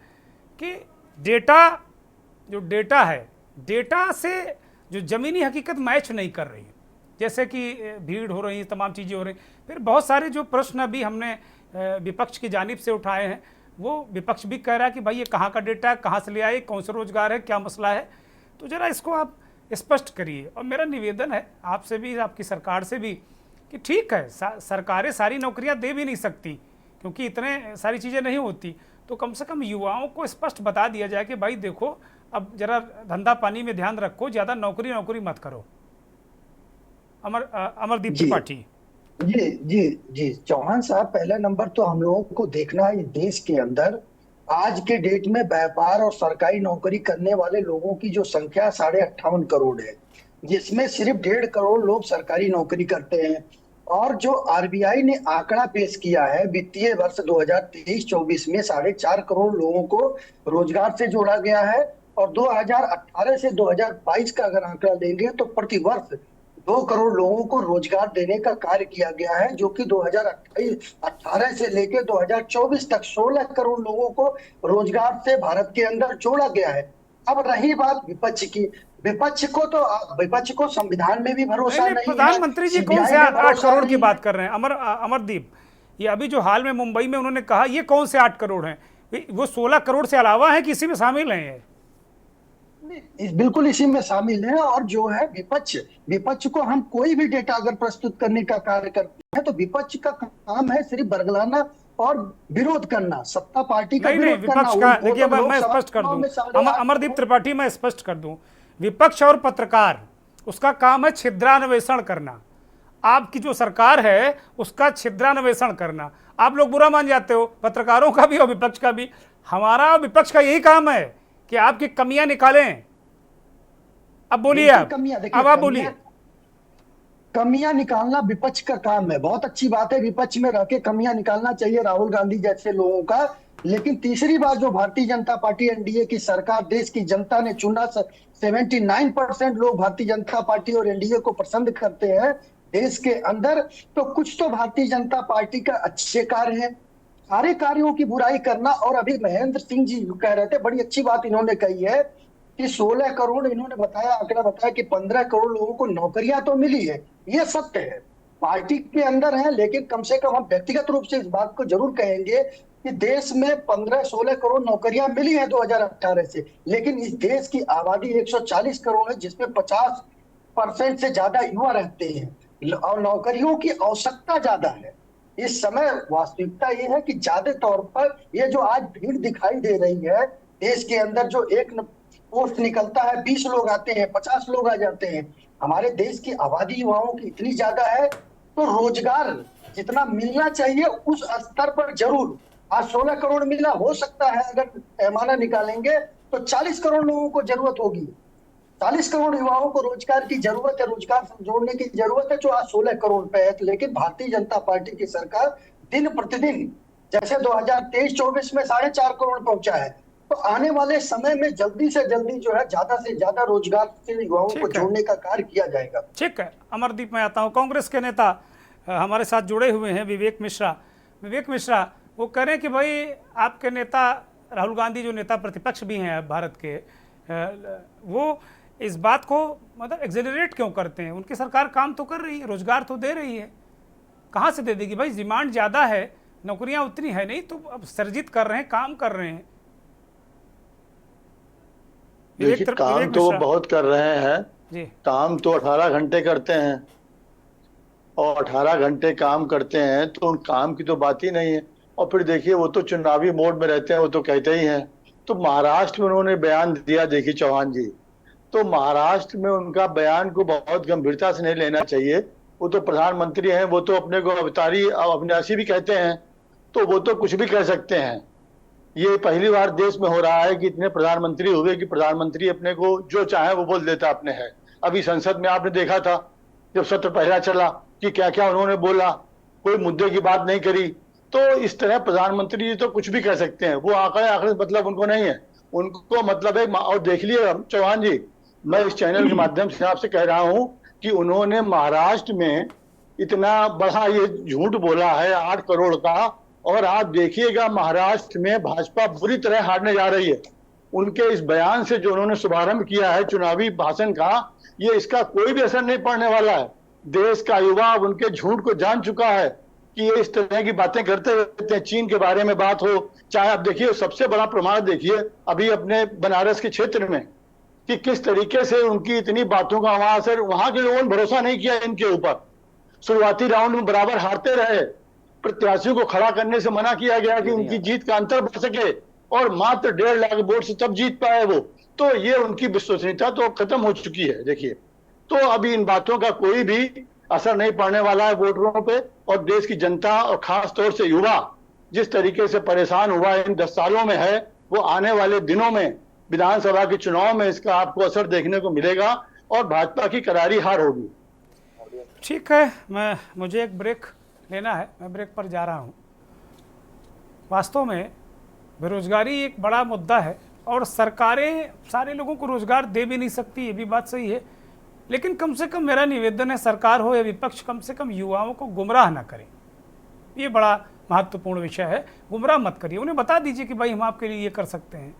कि डेटा है, डेटा से जो जमीनी हकीकत मैच नहीं कर रही, जैसे कि भीड़ हो रही है, तमाम चीज़ें हो रही। फिर बहुत सारे जो प्रश्न अभी हमने विपक्ष की जानिब से उठाए हैं, वो विपक्ष भी कह रहा है कि भाई ये कहाँ का डेटा है, कहाँ से ले आए, कौन सा रोजगार है, क्या मसला है। तो ज़रा इसको आप स्पष्ट करिए। और मेरा निवेदन है आपसे भी, आपकी सरकार से भी, कि ठीक है सरकारें सारी नौकरियां दे भी नहीं सकती क्योंकि इतने सारी चीज़ें नहीं होती, तो कम से कम युवाओं को स्पष्ट बता दिया जाए कि भाई देखो अब जरा धंधा पानी में ध्यान रखो, ज़्यादा नौकरी मत करो। अमरदीप त्रिपाठी जी जी जी चौहान साहब, पहला नंबर तो हम लोगों को देखना है देश के अंदर आज के डेट में व्यापार और सरकारी नौकरी करने वाले लोगों की जो संख्या 58.5 करोड़ है, जिसमें सिर्फ 1.5 करोड़ लोग सरकारी नौकरी करते हैं। और जो आरबीआई ने आंकड़ा पेश किया है वित्तीय वर्ष 2023-24 में 4.5 करोड़ लोगों को रोजगार से जोड़ा गया है, और 2018 से 2022 का अगर आंकड़ा लेंगे तो प्रतिवर्ष 2 करोड़ लोगों को रोजगार देने का कार्य किया गया है, जो कि 2018 से लेकर 2024 तक 16 करोड़ लोगों को रोजगार से भारत के अंदर जोड़ा गया है। अब रही बात विपक्ष की, विपक्ष को संविधान में भी भरोसा नहीं है। प्रधानमंत्री जी कौन से 8 करोड़ की बात कर रहे हैं? अमरदीप, ये अभी जो हाल में मुंबई में उन्होंने कहा, ये कौन से 8 करोड़ हैं? वो 16 करोड़ से अलावा है, किसी में शामिल हैं? बिल्कुल इसी में शामिल है। और जो है विपक्ष को हम कोई भी डेटा अगर प्रस्तुत करने का कार्य करते हैं तो विपक्ष का काम है सिर्फ बरगलाना और विरोध करना, सत्ता पार्टी का नहीं, विपक्ष का देखिए, मैं स्पष्ट कर दूं, अमरदीप त्रिपाठी मैं स्पष्ट कर दूं, विपक्ष और पत्रकार उसका काम है छिद्रान्वेषण करना। आपकी जो सरकार है उसका छिद्रान्वेषण करना। आप लोग बुरा मान जाते हो, पत्रकारों का भी और विपक्ष का भी। हमारा विपक्ष का यही काम है कि आपकी कमियां निकालें। अब बोलिए अब आप बोलिए। कमियां निकालना विपक्ष का काम है, बहुत अच्छी बात है, विपक्ष में रह के कमियां निकालना चाहिए राहुल गांधी जैसे लोगों का। लेकिन तीसरी बात, जो भारतीय जनता पार्टी एनडीए की सरकार, देश की जनता ने चुना, 79% लोग भारतीय जनता पार्टी और एनडीए को पसंद करते हैं देश के अंदर, तो कुछ तो भारतीय जनता पार्टी का अच्छे कार्य है। सारे कार्यों की बुराई करना, और अभी महेंद्र सिंह जी कह रहे थे, बड़ी अच्छी बात इन्होंने कही है कि 16 करोड़ इन्होंने बताया, आंकड़ा बताया कि 15 करोड़ लोगों को नौकरियां तो मिली है, ये सत्य है, पार्टी के अंदर है। लेकिन कम से कम हम व्यक्तिगत रूप से इस बात को जरूर कहेंगे कि देश में 15-16 करोड़ नौकरियां मिली हैं 2018 से, लेकिन इस देश की आबादी 140 करोड़ है, जिसमें 50 50% से ज्यादा युवा रहते हैं और नौकरियों की आवश्यकता ज्यादा है। इस समय वास्तविकता ये है कि ज्यादा तौर पर ये जो आज भीड़ दिखाई दे रही है देश के अंदर, जो एक पोस्ट निकलता है 20 लोग आते हैं, 50 लोग आ जाते हैं। हमारे देश की आबादी युवाओं की इतनी ज्यादा है, तो रोजगार जितना मिलना चाहिए उस स्तर पर जरूर आज 16 करोड़ मिला, हो सकता है अगर पैमाना निकालेंगे तो 40 करोड़ लोगों को जरूरत होगी। 40 करोड़ युवाओं को रोजगार की जरूरत है, रोजगार से जोड़ने की जरूरत है, जो आज 16 करोड़ पे है। लेकिन भारतीय जनता पार्टी की सरकार दिन प्रतिदिन, जैसे 2023-24 में 4.5 करोड़ पहुंचा है, तो आने वाले समय में जल्दी से जल्दी जो है ज्यादा से ज्यादा रोजगार से युवाओं को जोड़ने का कार्य किया जाएगा। ठीक है अमरदीप, मैं आता हूँ। कांग्रेस के नेता हमारे साथ जुड़े हुए हैं, विवेक मिश्रा। विवेक मिश्रा, वो कह रहे हैं कि भाई आपके नेता राहुल गांधी, जो नेता प्रतिपक्ष भी हैं भारत के, वो इस बात को मतलब एक्सेलरेट क्यों करते हैं? उनकी सरकार काम तो कर रही है, रोजगार तो दे रही है, कहाँ से दे देगी भाई? डिमांड ज़्यादा है, नौकरियां उतनी है नहीं, तो अब सर्जित कर रहे हैं, काम कर रहे हैं। देखिए, काम तो वो बहुत कर रहे हैं जी। काम तो 18 घंटे करते हैं, और 18 घंटे काम करते हैं तो उन काम की तो बात ही नहीं है। और फिर देखिए, वो तो चुनावी मोड में रहते हैं, वो तो कहते ही हैं। तो महाराष्ट्र में उन्होंने बयान दिया, देखिए चौहान जी, तो महाराष्ट्र में उनका बयान को बहुत गंभीरता से नहीं लेना चाहिए। वो तो प्रधानमंत्री हैं, वो तो अपने को अवतारी अविनाशी भी कहते हैं, तो वो तो कुछ भी कह सकते हैं। ये पहली बार देश में हो रहा है कि इतने प्रधानमंत्री हुए कि प्रधानमंत्री अपने को जो चाहे वो बोल देता अपने है। अभी संसद में आपने देखा था जब सत्र पहला चला कि क्या क्या उन्होंने बोला, कोई मुद्दे की बात नहीं करी। तो इस तरह प्रधानमंत्री जी तो कुछ भी कह सकते हैं, वो आंकड़े मतलब उनको नहीं है, उनको मतलब है। और देख लिए चौहान जी, मैं इस चैनल के माध्यम से आपसे कह रहा हूं कि उन्होंने महाराष्ट्र में इतना बड़ा ये झूठ बोला है 8 करोड़ का, और आप देखिएगा महाराष्ट्र में भाजपा बुरी तरह हारने जा रही है। उनके इस बयान से जो उन्होंने शुभारंभ किया है चुनावी भाषण का, ये इसका कोई भी असर नहीं पड़ने वाला है। देश का युवा उनके झूठ को जान चुका है कि ये इस तरह की बातें करते रहते हैं। चीन के बारे में बात हो, चाहे आप देखिए सबसे बड़ा प्रमाण देखिए अभी अपने बनारस के क्षेत्र में कि किस तरीके से उनकी इतनी बातों का वहां असर, वहां के लोगों ने भरोसा नहीं किया इनके ऊपर। शुरुआती राउंड में बराबर हारते रहे, प्रत्याशियों को खड़ा करने से मना किया गया कि उनकी जीत का अंतर बढ़ सके, और मात्र 1.5 लाख वोट से तब जीत पाए वो। तो ये उनकी विश्वसनीयता तो खत्म हो चुकी है। देखिए, तो अभी इन बातों का कोई भी असर नहीं पड़ने वाला है वोटरों पे, और देश की जनता और खास तौर से युवा जिस तरीके से परेशान हुआ इन 10 सालों में है, वो आने वाले दिनों में विधानसभा के चुनाव में इसका आपको असर देखने को मिलेगा और भाजपा की करारी हार होगी। ठीक है, मुझे एक ब्रेक लेना है, मैं ब्रेक पर जा रहा हूँ। वास्तव में बेरोजगारी एक बड़ा मुद्दा है, और सरकारें सारे लोगों को रोजगार दे भी नहीं सकती, ये भी बात सही है। लेकिन कम से कम मेरा निवेदन है, सरकार हो या विपक्ष, कम से कम युवाओं को गुमराह ना करें। ये बड़ा महत्वपूर्ण विषय है, गुमराह मत करिए, उन्हें बता दीजिए कि भाई हम आपके लिए ये कर सकते हैं।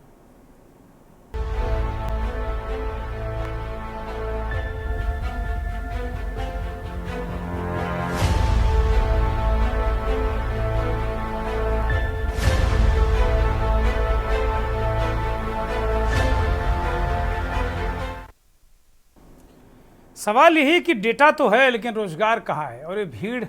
सवाल यही कि डेटा तो है लेकिन रोजगार कहाँ है, और ये भीड़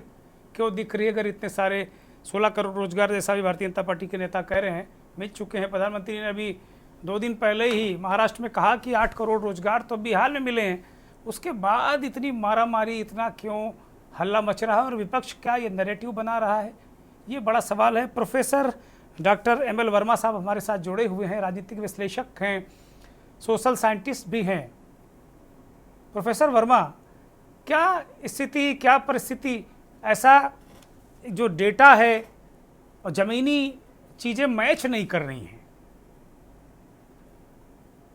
क्यों दिख रही है? अगर इतने सारे 16 करोड़ रोजगार, जैसा भी भारतीय जनता पार्टी के नेता कह रहे हैं, मिल चुके हैं। प्रधानमंत्री ने अभी 2 दिन पहले ही महाराष्ट्र में कहा कि 8 करोड़ रोजगार तो बिहार में मिले हैं। उसके बाद इतनी मारामारी, इतना क्यों हल्ला मच रहा है, और विपक्ष क्या ये नैरेटिव बना रहा है? ये बड़ा सवाल है। प्रोफेसर डॉक्टर ML वर्मा साहब हमारे साथ जुड़े हुए हैं, राजनीतिक विश्लेषक हैं, सोशल साइंटिस्ट भी हैं। प्रोफेसर वर्मा, क्या स्थिति, क्या परिस्थिति, ऐसा जो डेटा है और ज़मीनी चीज़ें मैच नहीं कर रही हैं?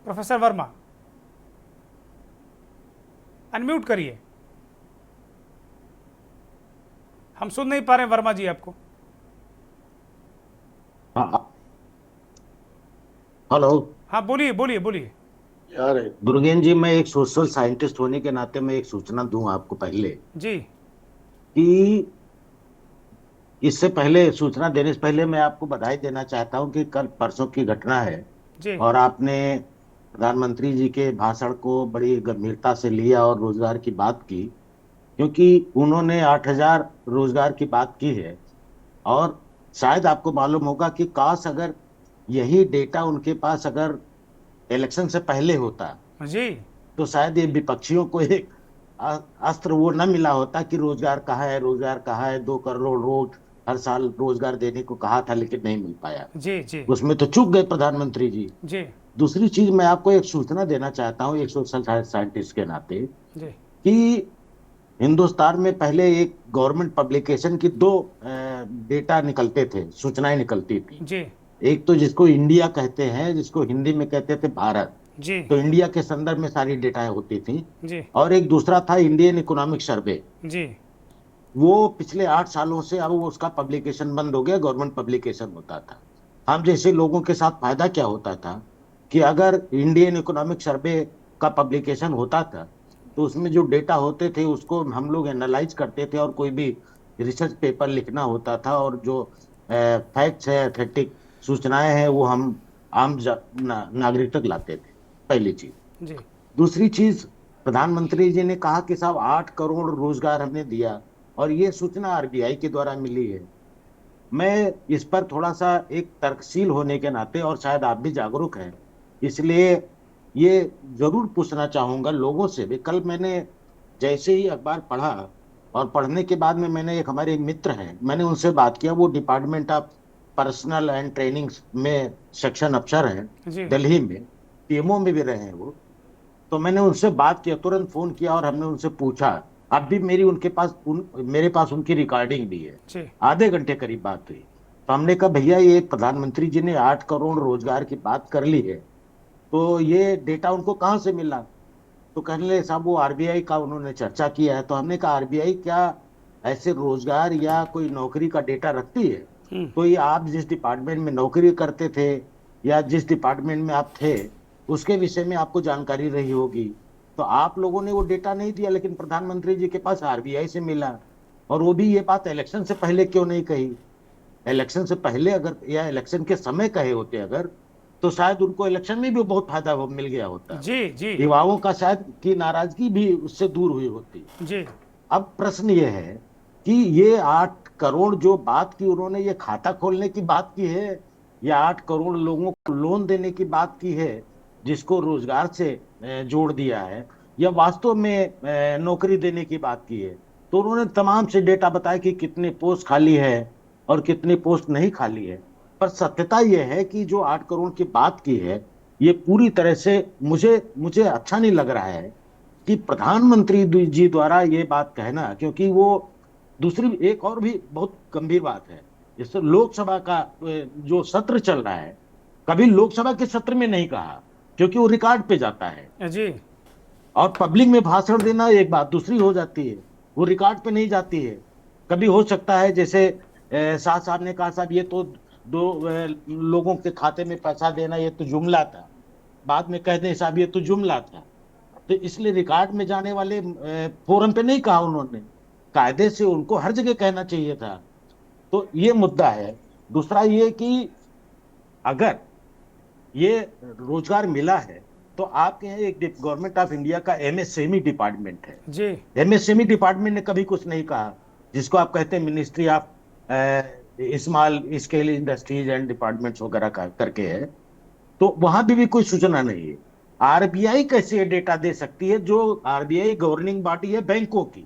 प्रोफेसर वर्मा, अनम्यूट करिए, हम सुन नहीं पा रहे हैं वर्मा जी आपको। हेलो, हाँ बोलिए बोलिए बोलिए। यार दुर्गेन जी, मैं एक सोशल साइंटिस्ट होने के नाते मैं एक सूचना दूं आपको पहले जी, कि इससे पहले, सूचना देने से पहले मैं आपको बधाई देना चाहता हूं कि कल परसों की घटना है जी, और आपने प्रधानमंत्री जी के भाषण को बड़ी गंभीरता से लिया और रोजगार की बात की, क्योंकि उन्होंने 8,000 रोजगार की बात की है। और शायद आपको मालूम होगा कि काश अगर यही डेटा उनके पास अगर इलेक्शन से पहले होता जी तो शायद ये विपक्षियों को एक अस्त्र वो न मिला होता कि रोजगार कहाँ है, रोजगार कहाँ है। 2 करोड़ रोज हर साल रोजगार देने को कहा था, लेकिन नहीं मिल पाया। जी जी उसमें तो चूक गए प्रधानमंत्री जी। जी दूसरी चीज, मैं आपको एक सूचना देना चाहता हूँ एक सोशल साइंटिस्ट के नाते, जी कि हिंदुस्तान में पहले एक गवर्नमेंट पब्लिकेशन की 2 डेटा निकलते थे, सूचनाएं निकलती थी। जी एक तो जिसको इंडिया कहते हैं, जिसको हिंदी में कहते थे भारत, जी तो इंडिया के संदर्भ में सारी डेटा होती थी। जी और एक दूसरा था इंडियन इकोनॉमिक सर्वे। जी वो पिछले 8 सालों से अब वो उसका पब्लिकेशन बंद हो गया, गवर्नमेंट पब्लिकेशन होता था। हम जैसे लोगों के साथ फायदा क्या होता था कि अगर इंडियन इकोनॉमिक सर्वे का पब्लिकेशन होता था तो उसमें जो डेटा होते थे उसको हम लोग एनालाइज करते थे, और कोई भी रिसर्च पेपर लिखना होता था, और जो फैक्ट्स है, एथेटिक सूचनाएं हैं, वो हम आम नागरिक तक लाते थे, पहली चीज। जी दूसरी चीज, प्रधानमंत्री जी ने कहा कि साहब 8 करोड़ रोजगार हमने दिया, और ये सूचना आरबीआई के द्वारा मिली है। मैं इस पर थोड़ा सा एक तर्कशील होने के नाते, और शायद आप भी जागरूक हैं, इसलिए ये जरूर पूछना चाहूंगा लोगों से भी। कल मैंने जैसे ही अखबार पढ़ा, और पढ़ने के बाद में मैंने एक हमारे मित्र हैं, मैंने उनसे बात किया, वो department of personal and training में सेक्शन अफसर हैं जी दिल्ली में, पीएमओ में भी रहे हैं वो। तो मैंने उनसे बात किया, तुरंत फोन किया और हमने उनसे पूछा। अब भी मेरे पास उनकी रिकॉर्डिंग भी है। जी आधे घंटे करीब बात हुई। तो हमने कहा भैया, ये प्रधानमंत्री जी ने 8 करोड़ रोजगार की बात कर ली है, तो ये डेटा उनको कहाँ से मिला? तो कहने लगे साहब वो आरबीआई का उन्होंने चर्चा किया है। तो हमने कहा आरबीआई क्या ऐसे रोजगार या कोई नौकरी का डेटा रखती है? तो ये आप जिस डिपार्टमेंट में नौकरी करते थे या जिस डिपार्टमेंट में आप थे उसके विषय में आपको जानकारी रही होगी। तो आप लोगों ने वो डेटा नहीं दिया, लेकिन प्रधानमंत्री जी के पास आरबीआई से मिला। और वो भी ये बात इलेक्शन से पहले क्यों नहीं कही? इलेक्शन से पहले अगर या इलेक्शन के समय कहे होते अगर, तो शायद उनको इलेक्शन में भी बहुत फायदा मिल गया होता। जी जी युवाओं का शायद की नाराजगी भी उससे दूर हुई होती। जी अब प्रश्न ये है कि ये 8 करोड़ जो बात की उन्होंने, ये खाता खोलने की बात की है या 8 करोड़ लोगों को लोन देने की बात की है जिसको रोजगार से जोड़ दिया है, या वास्तव में नौकरी देने की बात की है? तो उन्होंने तमाम से डेटा बताया कि कितने पोस्ट खाली है और कितनी पोस्ट नहीं खाली है। पर सत्यता यह है कि जो 8 करोड़ की बात की है, ये पूरी तरह से मुझे अच्छा नहीं लग रहा है कि प्रधानमंत्री जी द्वारा ये बात कहना, क्योंकि वो दूसरी एक और भी बहुत गंभीर बात है। जैसे लोकसभा का जो सत्र चल रहा है, कभी लोकसभा के सत्र में नहीं कहा, क्योंकि वो रिकॉर्ड पे जाता है। जी और पब्लिक में भाषण देना एक बात, दूसरी हो जाती है, वो रिकॉर्ड पे नहीं जाती है। कभी हो सकता है जैसे शाह साहब ने कहा, साहब ये तो 2 लोगों के खाते में पैसा देना ये तो जुमला था, बाद में कह दें साहब ये तो जुमला था। तो इसलिए रिकॉर्ड में जाने वाले फोरम पे नहीं कहा उन्होंने, कायदे से उनको हर जगह कहना चाहिए था। तो ये मुद्दा है। दूसरा ये कि अगर ये रोजगार मिला है तो आपके यहाँ एक गवर्नमेंट ऑफ इंडिया का एमएसएमई डिपार्टमेंट है जी एमएसएमई डिपार्टमेंट ने कभी कुछ नहीं कहा, जिसको आप कहते हैं ministry of small scale industries and departments वगैरह का करके है। तो वहां भी कोई सूचना नहीं है। आरबीआई कैसे ये डेटा दे सकती है? जो आरबीआई गवर्निंग बॉडी है बैंकों की,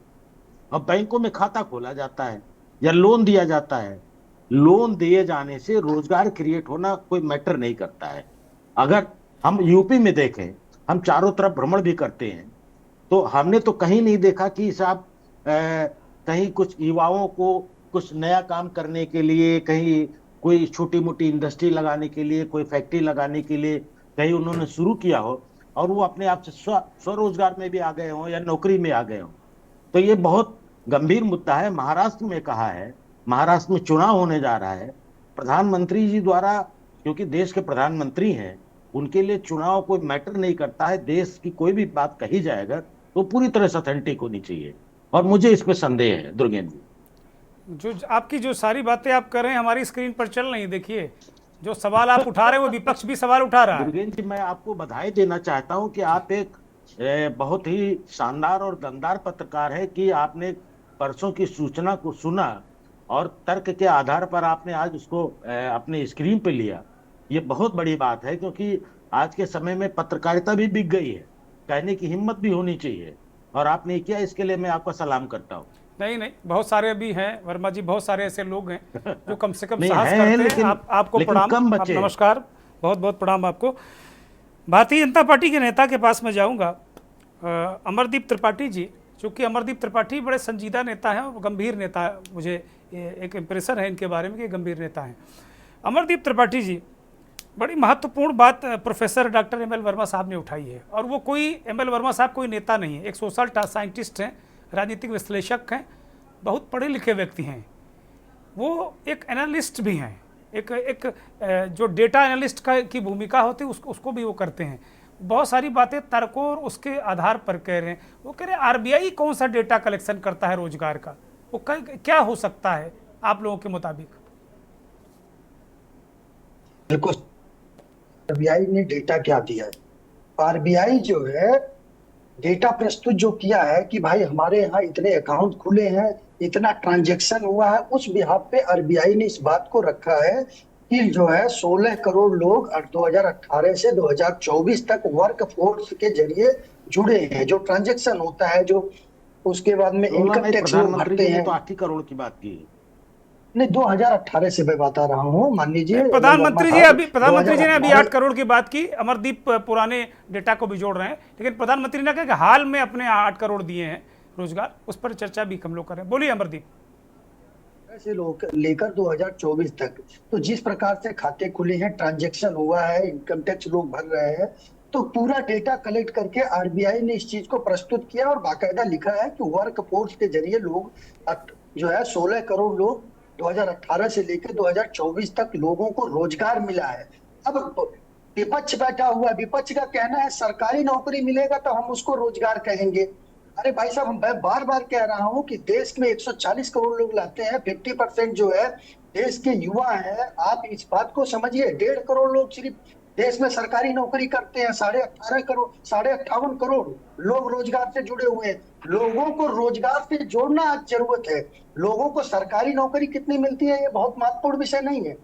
अब बैंकों में खाता खोला जाता है या लोन दिया जाता है। लोन दिए जाने से रोजगार क्रिएट होना कोई मैटर नहीं करता है। अगर हम यूपी में देखें, हम चारों तरफ भ्रमण भी करते हैं, तो हमने तो कहीं नहीं देखा कि साहब कहीं कुछ युवाओं को कुछ नया काम करने के लिए, कहीं कोई छोटी मोटी इंडस्ट्री लगाने के लिए, कोई फैक्ट्री लगाने के लिए कहीं उन्होंने शुरू किया हो और वो अपने आप से स्वरोजगार में भी आ गए हों या नौकरी में आ गए हों। तो ये बहुत गंभीर मुद्दा है। महाराष्ट्र में कहा है, महाराष्ट्र में चुनाव होने जा रहा है, प्रधानमंत्री जी द्वारा, क्योंकि देश के प्रधानमंत्री हैं, उनके लिए चुनाव कोई मैटर नहीं करता है। देश की कोई भी बात कही जाएगा तो पूरी तरह से ऑथेंटिक होनी चाहिए, और मुझे इस पे संदेह है दुर्गेंद्र जी। जो आपकी जो सारी बातें आप कर रहे हैं हमारी स्क्रीन पर चल रही, देखिए जो सवाल आप उठा रहे हैं वो विपक्ष भी सवाल उठा रहा है। दुर्गेंद्र जी, मैं आपको बधाई देना चाहता हूं कि आप एक बहुत ही शानदार और दमदार पत्रकार है कि आपने परसों की सूचना को सुना और तर्क के आधार पर आपने आज उसको अपने स्क्रीन पे लिया। ये बहुत बड़ी बात है, क्योंकि आज के समय में पत्रकारिता भी बिक गई है, कहने की हिम्मत भी होनी चाहिए, और आपने किया, इसके लिए मैं आपका सलाम करता हूँ। नहीं नहीं, बहुत सारे भी हैं वर्मा जी, बहुत सारे ऐसे लोग हैं जो कम से कम नहीं, साहस हैं, करते लेकिन- हैं। आपको लेकिन प्रणाम, कम आप बचे हैं। नमस्कार, बहुत बहुत प्रणाम आपको। भारतीय जनता पार्टी के नेता के पास मैं जाऊंगा, अमरदीप त्रिपाठी जी। चूंकि अमरदीप त्रिपाठी बड़े संजीदा नेता हैं और गंभीर नेता, मुझे एक इम्प्रेशन है इनके बारे में कि गंभीर नेता हैं। अमरदीप त्रिपाठी जी, बड़ी महत्वपूर्ण बात professor doctor M L Verma साहब ने उठाई है, और वो कोई एम एल वर्मा साहब कोई नेता नहीं है, एक सोशल साइंटिस्ट हैं, राजनीतिक विश्लेषक हैं, बहुत पढ़े लिखे व्यक्ति हैं। वो एक एनालिस्ट भी हैं, एक जो डेटा एनालिस्ट की भूमिका होती है उसको भी वो करते हैं। बहुत सारी बातें तर्कों और उसके आधार पर कह रहे हैं। वो कह रहे हैं आरबीआई कौन सा डेटा कलेक्शन करता है रोजगार का, वो क्या हो सकता है आप लोगों के मुताबिक? बिल्कुल, आरबीआई ने डेटा क्या दिया है? आरबीआई जो है डेटा प्रस्तुत जो किया है कि भाई हमारे यहाँ इतने अकाउंट खुले हैं, इतना ट्रांजैक्शन हुआ है, उस बिहाफ पे आरबीआई ने इस बात को रखा है कि जो है 16 करोड़ लोग 2018 से 2024 तक वर्क फोर्स के जरिए जुड़े हैं। जो ट्रांजैक्शन होता है, जो उसके बाद में इनकम टैक्स लोग प्रधानमंत्री भरते जी ने हैं। तो 8 करोड़ की बात की। नहीं, 2018 से मैं बता रहा हूँ, मान लीजिए प्रधानमंत्री जी ने अभी 8 करोड़ की बात की। अमरदीप पुराने डेटा को भी जोड़ रहे हैं, लेकिन प्रधानमंत्री ने कहा कि हाल में अपने 8 करोड़ दिए हैं रोजगार, उस पर चर्चा भी हम लोग करें। बोलिए अमरदीप। से लेकर 2024 तक तो जिस प्रकार से खाते खुले हैं, ट्रांजैक्शन हुआ है, इनकम टैक्स लोग भर रहे हैं, तो पूरा डेटा कलेक्ट करके आरबीआई ने इस चीज को प्रस्तुत किया और बाकायदा लिखा है कि वर्क फोर्स के जरिए लोग जो है 16 करोड़ लोग 2018 से लेकर 2024 तक लोगों को रोजगार मिला है। अब विपक्ष बैठा हुआ है, विपक्ष का कहना है सरकारी नौकरी मिलेगा तो हम उसको रोजगार कहेंगे। अरे भाई साहब, मैं बार बार कह रहा हूं कि देश में 140 करोड़ लोग लाते हैं, 50% जो है देश के युवा हैं। आप इस बात को समझिए, 1.5 करोड़ लोग सिर्फ देश में सरकारी नौकरी करते हैं, 58 करोड़ लोग रोजगार से जुड़े हुए हैं। लोगों को रोजगार से जोड़ना आज जरूरत है। लोगों को सरकारी नौकरी कितनी मिलती है ये बहुत महत्वपूर्ण विषय नहीं है।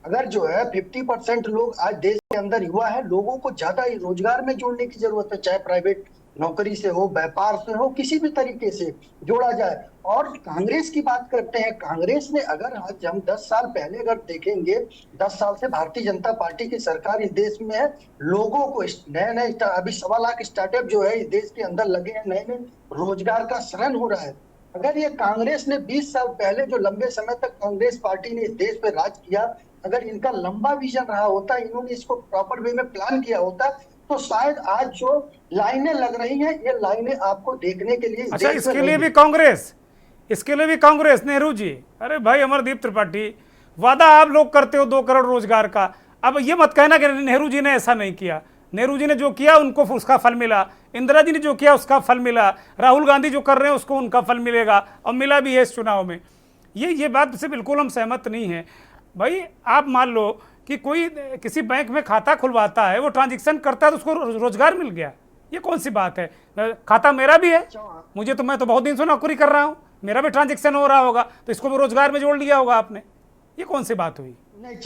अगर जो है 50% लोग आज देश के अंदर युवा है, लोगों को ज्यादा ही रोजगार में जोड़ने की जरूरत है, चाहे प्राइवेट नौकरी से हो, व्यापार से हो, किसी भी तरीके से जोड़ा जाए। और कांग्रेस की बात करते हैं, कांग्रेस ने अगर आज हम 10 साल पहले अगर देखेंगे, 10 साल से भारतीय जनता पार्टी की सरकार इस देश में है, लोगों को नए अभी 1.25 लाख स्टार्टअप जो है इस देश के अंदर लगे हैं, नए नए रोजगार का सृजन हो रहा है। अगर ये कांग्रेस ने 20 साल पहले जो लंबे समय तक कांग्रेस पार्टी ने इस देश पे राज किया, अगर इनका लंबा विजन रहा होता, इन्होंने इसको प्रॉपर वे में प्लान किया होता, तो शायद आज जो लाइनें लग रही हैं, ये लाइनें आपको देखने के लिए अच्छा, इसके लिए भी कांग्रेस, नेहरू जी। अरे भाई अमरदीप त्रिपाठी, वादा आप लोग करते हो 2 करोड़ रोजगार का, अब ये मत कहना कि नेहरू जी ने ऐसा नहीं किया। नेहरू जी ने जो किया उनको उसका फल मिला, इंदिरा जी ने जो किया उसका फल मिला, राहुल गांधी जो कर रहे हैं उसको उनका फल मिलेगा, और मिला भी है इस चुनाव में। ये बात से बिल्कुल हम सहमत नहीं हैं। भाई आप मान लो कि कोई किसी बैंक में खाता खुलवाता है, वो ट्रांजैक्शन करता है तो उसको रोजगार मिल गया, ये कौन सी बात है? खाता मेरा भी है, मैं तो बहुत दिन से नौकरी कर रहा हूँ, मेरा भी ट्रांजैक्शन हो रहा होगा, तो इसको भी रोजगार में जोड़ लिया होगा आपने, ये कौन सी बात हुई? नहीं,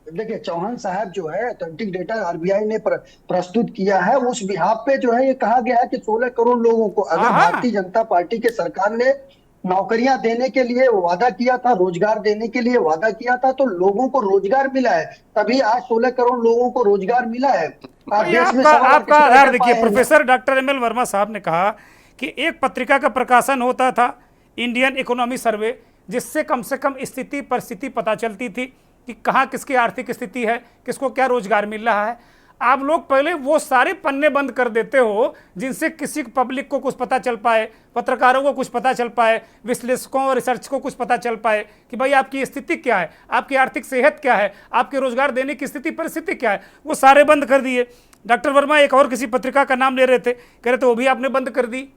देखिए चौहान साहब जो है ऑथेंटिक डेटा आरबीआई ने प्रस्तुत किया है, उस बिहाफ पे जो है ये कहा गया है कि 16 करोड़ लोगों को अगर भारतीय जनता पार्टी के सरकार ने नौकरियां देने के लिए वादा किया था, रोजगार देने के लिए वादा किया था, तो लोगों को रोजगार मिला है, तभी आज 16 करोड़ लोगों को रोजगार मिला है। आपका आधार देखिए, professor doctor M L Verma साहब ने कहा कि एक पत्रिका का प्रकाशन होता था, इंडियन इकोनॉमी सर्वे, जिससे कम से कम स्थिति परिस्थिति पता चलती थी कि कहाँ किसकी आर्थिक स्थिति है, किसको क्या रोजगार मिल रहा है। आप लोग पहले वो सारे पन्ने बंद कर देते हो जिनसे किसी पब्लिक को कुछ पता चल पाए, पत्रकारों को कुछ पता चल पाए, विश्लेषकों और रिसर्च को कुछ पता चल पाए कि भाई आपकी स्थिति क्या है, आपकी आर्थिक सेहत क्या है, आपके रोजगार देने की स्थिति परिस्थिति क्या है, वो सारे बंद कर दिए। डॉक्टर वर्मा एक और किसी पत्रिका का नाम ले रहे थे, कह रहे थे वो भी आपने बंद कर दी।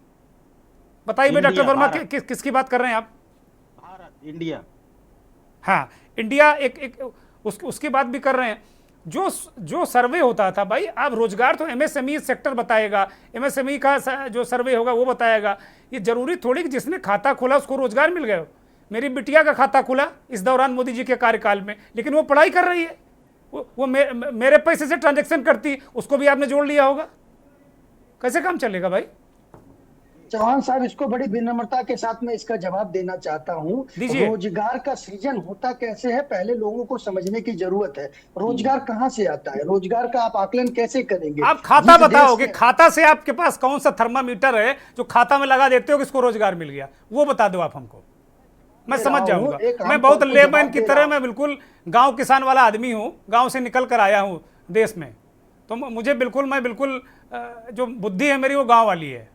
बताइए डॉक्टर वर्मा किसकी बात कर रहे हैं आप? भारत, इंडिया। हाँ, इंडिया एक उसकी बात भी कर रहे हैं। जो सर्वे होता था भाई, अब रोजगार तो एमएसएमई सेक्टर बताएगा, एमएसएमई का जो सर्वे होगा वो बताएगा। ये जरूरी थोड़ी कि जिसने खाता खोला उसको रोजगार मिल गया हो। मेरी बिटिया का खाता खुला इस दौरान मोदी जी के कार्यकाल में, लेकिन वो पढ़ाई कर रही है, वो मेरे पैसे से ट्रांजैक्शन करती, उसको भी आपने जोड़ लिया होगा। कैसे काम चलेगा भाई? चौहान साहब, इसको बड़ी विनम्रता के साथ मैं इसका जवाब देना चाहता हूँ। दीजिए। रोजगार का सृजन होता कैसे है, पहले लोगों को समझने की जरूरत है। रोजगार कहाँ से आता है, रोजगार का आप आकलन कैसे करेंगे? आप खाता जिस बताओ देश कि खाता से आपके पास कौन सा थर्मामीटर है जो खाता में लगा देते हो कि इसको रोजगार मिल गया, वो बता दो आप हमको, मैं समझ जाऊंगा। मैं बहुत लेमैन की तरह, मैं बिल्कुल गांव किसान वाला आदमी हूं, गांव से निकल कर आया हूं देश में, तो मुझे बिल्कुल, मैं बिल्कुल जो बुद्धि है मेरी वो गांव वाली है।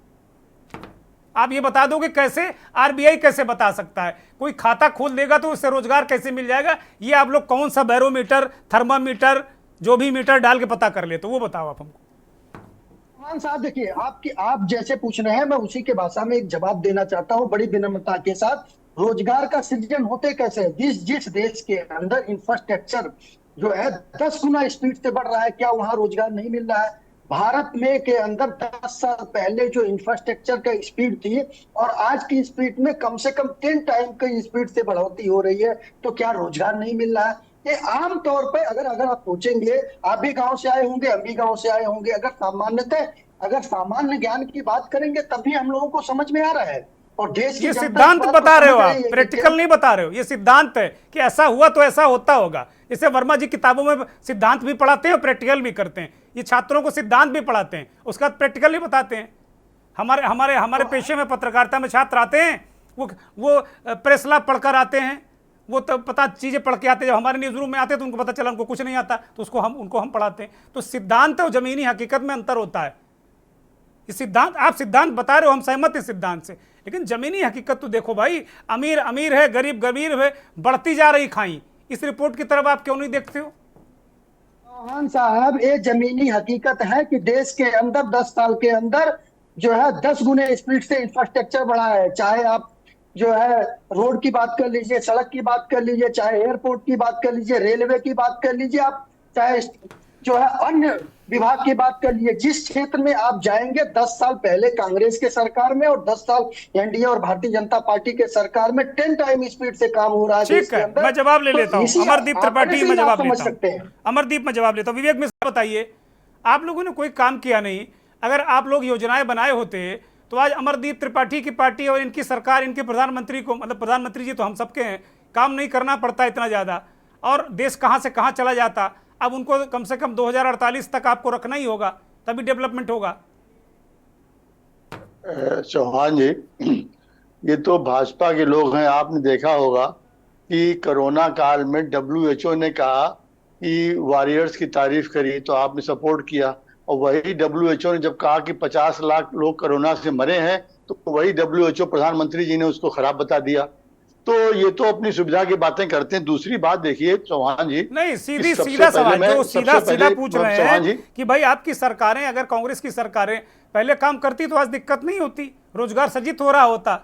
आप ये बता दो कि कैसे आरबीआई कैसे बता सकता है, कोई खाता खोल देगा तो उससे रोजगार कैसे मिल जाएगा? ये आप लोग कौन सा बैरोमीटर, थर्मामीटर, जो भी मीटर डाल के पता कर ले, तो वो बताओ आप हमको। चौहान साहब देखिए, आप जैसे पूछ रहे हैं मैं उसी के भाषा में एक जवाब देना चाहता हूँ बड़ी विनम्रता के साथ। रोजगार का सृजन होते कैसे है? जिस देश के अंदर इंफ्रास्ट्रक्चर जो है 10 गुना स्पीड से बढ़ रहा है, क्या वहां रोजगार नहीं मिल रहा है? भारत में के अंदर 10 साल पहले जो इंफ्रास्ट्रक्चर का स्पीड थी और आज की स्पीड में कम से कम 10 टाइम की स्पीड से बढ़ोतरी हो रही है, तो क्या रोजगार नहीं मिल रहा है? ये आम तौर पे अगर आप सोचेंगे, आप भी गांव से आए होंगे, हम भी गांव से आए होंगे, अगर सामान्य ज्ञान की बात करेंगे तभी हम लोगों को समझ में आ रहा है। और देश ये सिद्धांत बता रहे हो आप, प्रैक्टिकल नहीं बता रहे हो। ये सिद्धांत है कि ऐसा हुआ तो ऐसा होता होगा। इसे वर्मा जी किताबों में सिद्धांत भी पढ़ाते हैं और प्रैक्टिकल भी करते हैं। ये छात्रों को सिद्धांत भी पढ़ाते हैं, उसका प्रैक्टिकल नहीं बताते हैं। हमारे पेशे में, पत्रकारिता में छात्र आते हैं, वो प्रेस लॉ पढ़कर आते हैं, वो तो पता चीजें पढ़ के आते हैं। जब हमारे न्यूज रूम में आते हैं तो उनको पता चला उनको कुछ नहीं आता, तो उनको हम पढ़ाते हैं। तो सिद्धांत और जमीनी हकीकत में अंतर होता है। सिद्धांत, आप सिद्धांत बता रहे हो, हम सहमत हैं सिद्धांत से, लेकिन जमीनी हकीकत तो देखो भाई। अमीर अमीर है, गरीब गरीब है, बढ़ती जा रही खाई। इस रिपोर्ट की तरफ आप क्यों नहीं देखते हो? चौहान साहब, ये जमीनी हकीकत है कि देश के अंदर 10 साल के अंदर जो है 10 गुने स्पीड से इंफ्रास्ट्रक्चर बढ़ा है। चाहे आप जो है रोड की बात कर लीजिए, सड़क की बात कर लीजिए, चाहे एयरपोर्ट की बात कर लीजिए, रेलवे की बात कर लीजिए, आप चाहे जो है अन्य विभाग की बात कर लीजिए। जिस क्षेत्र में आप जाएंगे 10 साल पहले कांग्रेस के सरकार में और 10 साल एनडीए और भारतीय जनता पार्टी के सरकार में 10 टाइम स्पीड से काम हो रहा है। ठीक है, मैं जवाब ले लेता हूँ। अमरदीप त्रिपाठी, मैं जवाब लेता हूँ। अमरदीप, मैं जवाब लेता हूँ। विवेक मिश्रा, बताइए, आप लोगों ने कोई काम किया नहीं। अगर आप लोग योजनाएं बनाए होते तो आज अमरदीप त्रिपाठी की पार्टी और इनकी सरकार, इनके प्रधानमंत्री को, मतलब प्रधानमंत्री जी तो हम सबके हैं, काम नहीं करना पड़ता इतना ज्यादा, और देश कहां से कहां चला जाता। अब उनको कम से कम 2048 तक आपको रखना ही होगा, तभी डेवलपमेंट होगा। चौहान जी, ये तो भाजपा के लोग हैं। आपने देखा होगा कि कोरोना काल में WHO ने कहा कि वॉरियर्स की तारीफ करी तो आपने सपोर्ट किया, और वही WHO ने जब कहा कि 50 लाख लोग कोरोना से मरे हैं तो वही WHO प्रधानमंत्री जी ने उसको खराब बता दिया। तो ये तो अपनी सुविधा की बातें करते हैं। दूसरी बात देखिए चौहान जी, नहीं, सीधा सवाल जो सीधा पूछ रहे हैं कि भाई आपकी सरकारें, अगर कांग्रेस की सरकारें पहले काम करती तो आज दिक्कत नहीं होती, रोजगार सृजित हो रहा होता।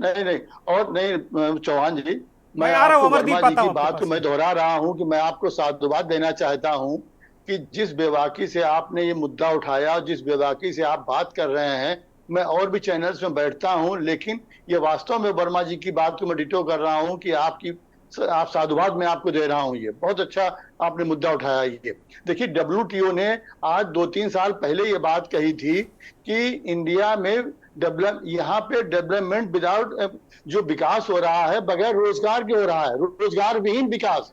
नहीं, और नहीं चौहान जी, मैं आ रहा हूं, वर्मा जी की बात को मैं दोहरा रहा हूं कि मैं आपको साधुवाद देना चाहता हूं कि जिस बेबाकी से आपने ये मुद्दा उठाया, जिस बेबाकी से आप बात कर रहे हैं, मैं और भी चैनल्स में बैठता हूं, लेकिन ये वास्तव में वर्मा जी की बात को मैं डिटो कर रहा हूं कि आप साधुवाद में आपको दे रहा हूं। ये बहुत अच्छा आपने मुद्दा उठाया। ये देखिए, WTO ने आज 2-3 साल पहले ये बात कही थी कि इंडिया में यहाँ पे डेवलपमेंट विदाउट, जो विकास हो रहा है बगैर रोजगार के हो रहा है, रोजगार विहीन विकास।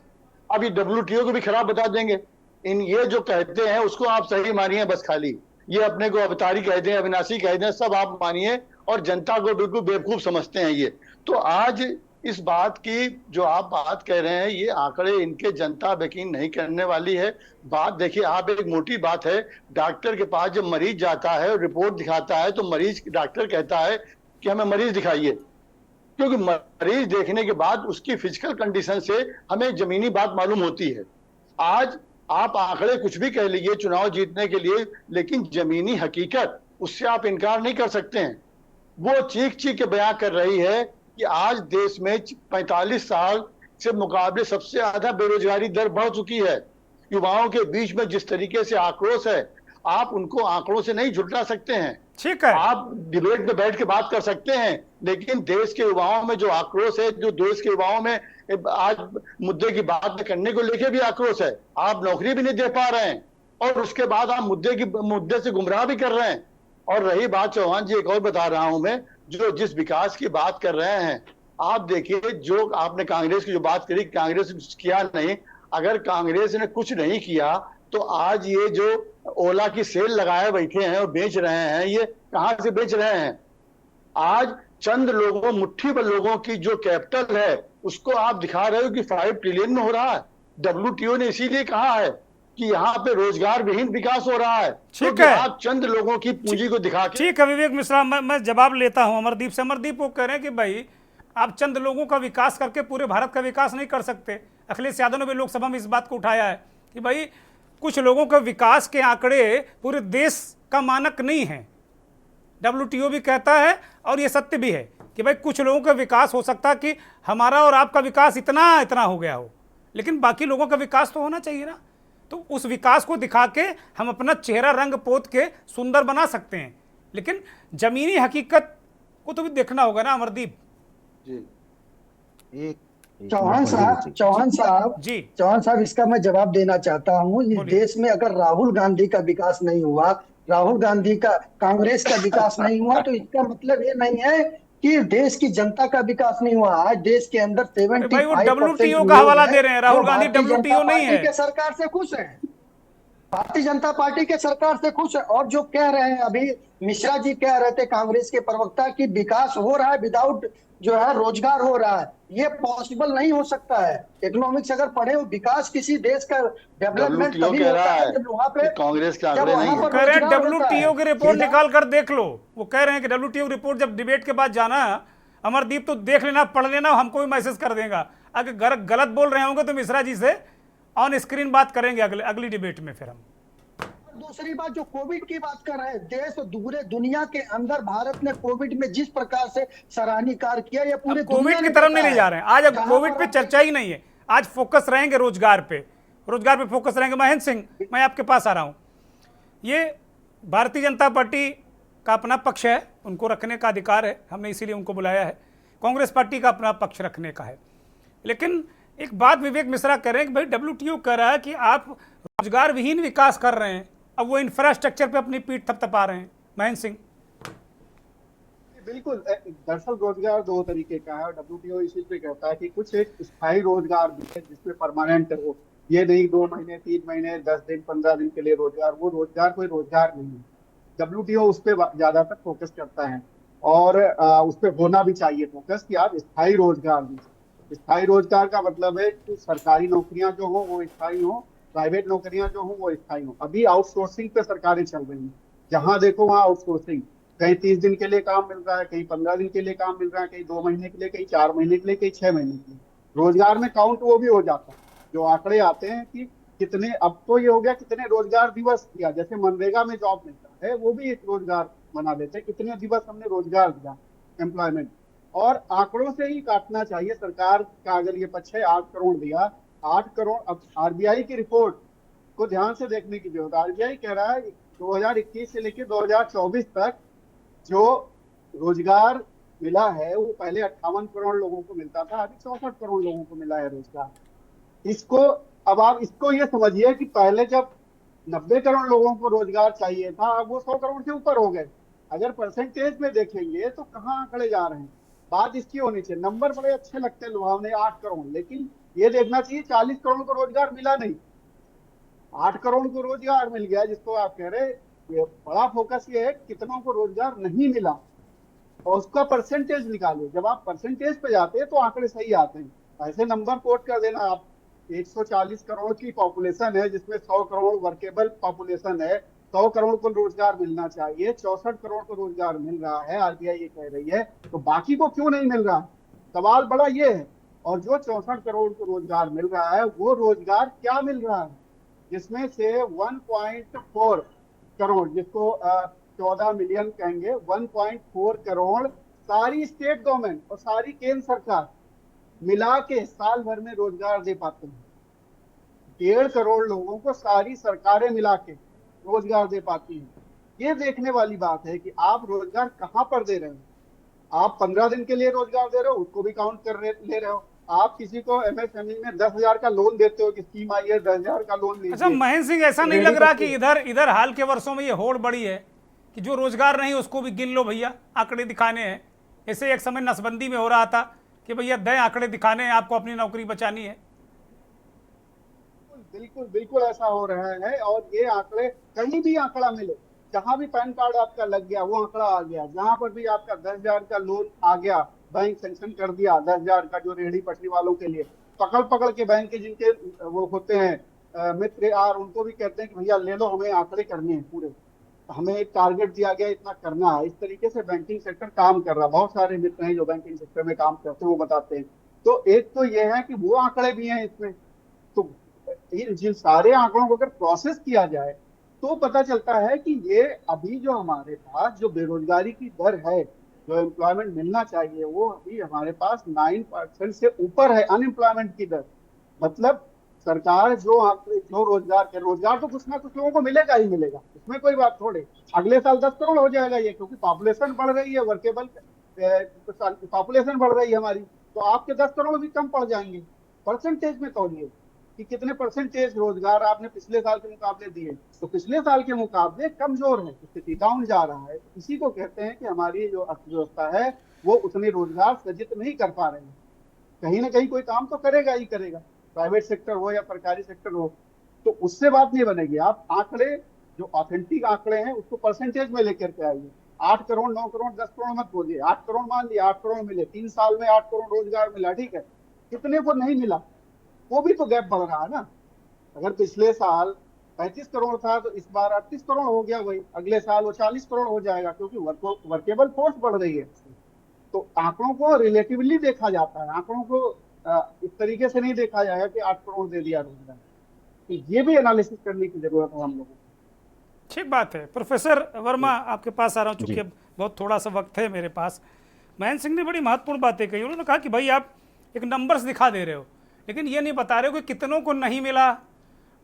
अब ये WTO को भी खराब बता देंगे। ये जो कहते हैं उसको आप सही मानिए, बस खाली ये अपने को अवतारी कह दें, अविनाशी कह दें, सब आप मानिए, और जनता को बिल्कुल बेवकूफ समझते हैं ये। तो आज इस बात की जो आप बात कह रहे हैं, ये आंकड़े इनके जनता यकीन नहीं करने वाली है। बात देखिए आप, एक मोटी बात है, डॉक्टर के पास जब मरीज जाता है, रिपोर्ट दिखाता है, तो मरीज, डॉक्टर कहता है कि हमें मरीज दिखाइए, क्योंकि मरीज देखने के बाद उसकी फिजिकल कंडीशन से हमें जमीनी बात मालूम होती है। आज आप आंकड़े कुछ भी कह लीजिए चुनाव जीतने के लिए, लेकिन जमीनी हकीकत उससे आप इनकार नहीं कर सकते हैं। वो चीख चीख के बयां कर रही है कि आज देश में 45 साल से मुकाबले सबसे ज्यादा बेरोजगारी दर बढ़ चुकी है। युवाओं के बीच में जिस तरीके से आक्रोश है, आप उनको आंकड़ों से नहीं झुठला सकते हैं। ठीक है, आप डिबेट में बैठ के बात कर सकते हैं, लेकिन देश के युवाओं में जो आक्रोश है, जो देश के युवाओं में आज मुद्दे की बात करने को लेके भी आक्रोश है, आप नौकरी भी नहीं दे पा रहे हैं और उसके बाद आप मुद्दे से गुमराह भी कर रहे हैं। और रही बात चौहान जी, एक और बता रहा हूं मैं, जो जिस विकास की बात कर रहे हैं, आप देखिए, जो आपने कांग्रेस की जो बात करी, कांग्रेस ने कुछ किया नहीं। अगर कांग्रेस ने कुछ नहीं किया तो आज ये जो ओला की सेल लगाए बैठे हैं और बेच रहे हैं, ये कहां से बेच रहे हैं? आज चंद लोगों, मुट्ठी भर लोगों की जो कैपिटल है उसको आप दिखा रहे हो कि 5 ट्रिलियन में हो रहा है। WTO ने इसीलिए कहा है कि यहाँ पे रोजगार विहीन विकास हो रहा है। ठीक तो है, आप चंद लोगों की पूंजी को दिखा के। ठीक है विवेक मिश्रा, मैं जवाब लेता हूं अमरदीप से। अमरदीप वो कह रहे हैं कि भाई आप चंद लोगों का विकास करके पूरे भारत का विकास नहीं कर सकते। अखिलेश यादव ने भी लोकसभा में इस बात को उठाया है कि भाई कुछ लोगों के विकास के आंकड़े पूरे देश का मानक नहीं है। WTO भी कहता है और ये सत्य भी है कि भाई कुछ लोगों का विकास हो सकता है कि हमारा और आपका विकास इतना इतना हो गया हो, लेकिन बाकी लोगों का विकास तो होना चाहिए ना। तो उस विकास को दिखा के हम अपना चेहरा रंग पोत के सुंदर बना सकते हैं, लेकिन जमीनी हकीकत को तो भी देखना होगा ना अमरदीप जी। चौहान साहब जी। चौहान साहब, इसका मैं जवाब देना चाहता हूँ। इस बोलिए। देश में अगर राहुल गांधी का विकास नहीं हुआ, राहुल गांधी का कांग्रेस का विकास नहीं हुआ, तो इसका मतलब ये नहीं है कि देश की जनता का विकास नहीं हुआ। आज देश के अंदर 75% भाई वो WTO का हवाला दे रहे हैं, राहुल गांधी WTO नहीं है। के सरकार से खुश है, भारतीय जनता पार्टी के सरकार से खुश है। और जो कह रहे हैं अभी मिश्रा जी कह रहे थे कांग्रेस के प्रवक्ता कि विकास हो रहा है विदाउट जो है रोजगार हो रहा है, ये पॉसिबल नहीं हो सकता है। इकोनॉमिक्स अगर पढ़े हो, विकास किसी देश का डेवलपमेंट WTO तभी कह होता रहा है है जब वहां पे कि कांग्रेस के जब आंकड़े वहां नहीं पर है। कह रहे हैं रोजगार होता है। WTO की रिपोर्ट सीधा- निकाल कर देख लो। वो कह रहे हैं कि WTO रिपोर्ट जब डिबेट के बाद जाना अमरदीप तो देख लेना, पढ़ लेना, हमको भी मैसेज कर देगा। अगर गलत बोल रहे होंगे तो मिश्रा जी से ऑन स्क्रीन बात करेंगे अगली डिबेट में फिर हम। दूसरी बात, जो कोविड की बात कर रहे हैं, देश पूरे दुनिया के अंदर भारत ने कोविड में जिस प्रकार से सराहनीय कार्य किया, ये पूरे कोविड की तरफ नहीं ले जा रहे हैं आज। अब कोविड पे चर्चा ही नहीं है, आज फोकस रहेंगे रोजगार पे फोकस रहेंगे। महेंद्र सिंह, मैं आपके पास आ रहा हूं। ये भारतीय जनता पार्टी का अपना पक्ष है, उनको रखने का अधिकार है, हमने इसीलिए उनको बुलाया है। कांग्रेस पार्टी का अपना पक्ष रखने का है। लेकिन एक बात विवेक मिश्रा कह रहे हैं कि भाई WTO कह रहा है कि आप रोजगार विहीन विकास कर रहे हैं, अब वो इंफ्रास्ट्रक्चर पे अपनी पीठ थपथपा रहे हैं। महेंद्र सिंह, बिल्कुल। दरअसल रोजगार दो तरीके का है और WTO इसी पे कहता है कि कुछ एक स्थायी रोजगार भी है जिसमें परमानेंट हो, ये नहीं 2 महीने 3 महीने 10 दिन 15 दिन के लिए रोजगार, वो रोजगार कोई रोजगार नहीं है। WTO उस पर ज्यादातर फोकस करता है और उस पर होना भी चाहिए फोकस कि आप स्थायी रोजगार दीजिए। स्थायी रोजगार का मतलब है कि सरकारी नौकरियां जो हो वो स्थायी हो, प्राइवेट नौकरियां जो हो वो स्थायी हो। अभी आउटसोर्सिंग पे सरकारें चल रही हैं, जहां देखो वहां आउटसोर्सिंग। कहीं 30 दिन के लिए काम मिल रहा है, कहीं 15 दिन के लिए काम मिल रहा है, कहीं 2 महीने के लिए, कहीं 4 महीने के लिए, कहीं 6 महीने के लिए। रोजगार में काउंट वो भी हो जाता है, जो आंकड़े आते हैं कि कितने, अब तो ये हो गया कितने रोजगार दिवस दिया, जैसे मनरेगा में जॉब मिलता है वो भी एक रोजगार बना देते हैं, कितने दिवस हमने रोजगार दिया, एम्प्लॉयमेंट। और आंकड़ों से ही काटना चाहिए सरकार का। अगर ये पक्ष है 8 करोड़ दिया, 8 करोड़। अब RBI की रिपोर्ट को ध्यान से देखने की जरूरत है। RBI कह रहा है 2021 से लेकर 2024 तक जो रोजगार मिला है वो पहले 58 करोड़ लोगों को मिलता था, अभी 64 करोड़ लोगों को मिला है रोजगार। इसको अब आप इसको ये समझिए कि पहले जब 90 करोड़ लोगों को रोजगार चाहिए था, अब वो 100 करोड़ से ऊपर हो गए। अगर परसेंटेज में देखेंगे तो कहाँ आंकड़े जा रहे हैं। बात इसकी होनी चाहिए, नंबर बड़े अच्छे लगते हैं लुभावने 8 करोड़, लेकिन ये देखना चाहिए 40 करोड़ को रोजगार मिला नहीं, 8 करोड़ को रोजगार मिल गया जिसको आप कह रहे। ये बड़ा फोकस ये है कितनों को रोजगार नहीं मिला और उसका परसेंटेज निकालिए। जब आप परसेंटेज पे जाते हैं तो आंकड़े सही आते हैं। ऐसे नंबर कोट कर देना आप, 140 करोड़ की पॉपुलेशन है जिसमें 100 करोड़ वर्केबल पॉपुलेशन है, 100 करोड़ को रोजगार मिलना चाहिए, 64 करोड़ को रोजगार मिल रहा है, RBI ये कह रही है, तो बाकी को क्यों नहीं मिल रहा? सवाल बड़ा ये है। और जो 64 करोड़ को रोजगार मिल रहा है वो रोजगार क्या मिल रहा है, जिसमें से 1.4 करोड़, जिसको 14 मिलियन कहेंगे, 1.4 करोड़ सारी स्टेट गवर्नमेंट और सारी केंद्र सरकार, मिला के साल भर में रोजगार दे पाते हैं। 1.5 करोड़ लोगों को सारी सरकारें मिला के रोजगार दे पाती हैं। ये देखने वाली बात है कि आप रोजगार कहाँ पर दे रहे हो। आप 15 दिन के लिए रोजगार दे रहे हो, उसको भी काउंट ले रहे हो। आप किसी को एमएसएमई में 10,000 का लोन देते हो कि स्कीम आई है, 10,000 का लोन लीजिए। अच्छा महेंद्र सिंह, ऐसा नहीं लग रहा कि इधर इधर हाल के वर्षों में ये होड़ बढ़ी है कि जो रोजगार नहीं उसको भी गिन लो भैया, आंकड़े दिखाने हैं। ऐसे एक समय नसबंदी में हो रहा था कि भैया दें आंकड़े दिखाने हैं, आपको अपनी नौकरी बचानी है। बिल्कुल बिल्कुल ऐसा हो रहा है। और ये आंकड़े कहीं भी आंकड़ा मिले, जहां भी पैन कार्ड आपका लग गया वो आंकड़ा आ गया, जहां पर भी आपका 10,000 का लोन आ गया, बैंक सैंक्शन कर दिया 10,000 का, जो रेहड़ी पटरी वालों के लिए पकड़ पकड़ के बैंक के जिनके वो होते हैं मित्र यार, उनको भी कहते हैं कि भैया ले लो, हमें आंकड़े करने हैं पूरे, हमें एक टारगेट दिया गया, इतना करना है। इस तरीके से बैंकिंग सेक्टर काम कर रहा है। बहुत सारे मित्र हैं जो बैंकिंग सेक्टर में काम करते हैं, वो बताते हैं। तो एक तो ये है कि वो आंकड़े भी हैं इसमें। तो जिन सारे आंकड़ों को अगर प्रोसेस किया जाए तो पता चलता है कि ये अभी जो हमारे पास जो बेरोजगारी की दर है, जो एम्प्लॉयमेंट मिलना चाहिए, वो अभी हमारे पास 9% से ऊपर है अनएम्प्लॉयमेंट की दर। मतलब सरकार जो रोजगार तो कुछ ना कुछ लोगों को मिलेगा ही मिलेगा, उसमें कोई बात थोड़े। अगले साल 10 करोड़ हो जाएगा ये, क्योंकि पॉपुलेशन बढ़ रही है, वर्केबल पॉपुलेशन बढ़ रही है हमारी, तो आपके 10 करोड़ भी कम पड़ जाएंगे। परसेंटेज में तौलिए कि कितने परसेंटेज रोजगार आपने पिछले साल के मुकाबले दिए, तो पिछले साल के मुकाबले कमजोर है, स्थिति डाउन जा रहा है। इसी को कहते हैं कि हमारी जो अर्थव्यवस्था है वो उतने रोजगार सृजित नहीं कर पा रहे हैं। कहीं ना कहीं कोई काम तो करेगा ही करेगा, प्राइवेट सेक्टर हो या सरकारी सेक्टर हो, तो उससे बात नहीं बनेगी। आप आंकड़े जो ऑथेंटिक आंकड़े हैं उसको परसेंटेज में लेकर के आइए। 8 करोड़ 9 करोड़ 10 करोड़ मत बोलिए, 8 करोड़ मान लिया, 8 करोड़ मिले 3 साल में, 8 करोड़ रोजगार मिला, ठीक है। कितने को नहीं मिला, वो भी तो गैप बढ़ रहा है ना। अगर पिछले साल 35 करोड़ था तो इस बार 38 करोड़ हो गया, वही अगले साल वो 40 करोड़ हो जाएगा, क्योंकि वर्केबल फोर्स बढ़ रही है। तो आंकड़ों को रिलेटिवली देखा जाता है, आंकड़ों को इस तरीके से नहीं देखा जाएगा कि 8 करोड़ दे दिया रोजगार। तो ये भी एनालिसिस करने की जरूरत है हम लोगों को। ठीक बात है। प्रोफेसर वर्मा, आपके पास आ रहा हूँ, चूंकि अब बहुत थोड़ा सा वक्त है मेरे पास। महेंद्र सिंह ने बड़ी महत्वपूर्ण बातें कही। उन्होंने कहा कि भाई आप एक नंबर्स दिखा दे रहे हो, लेकिन ये नहीं बता रहे हो कि कितनों को नहीं मिला,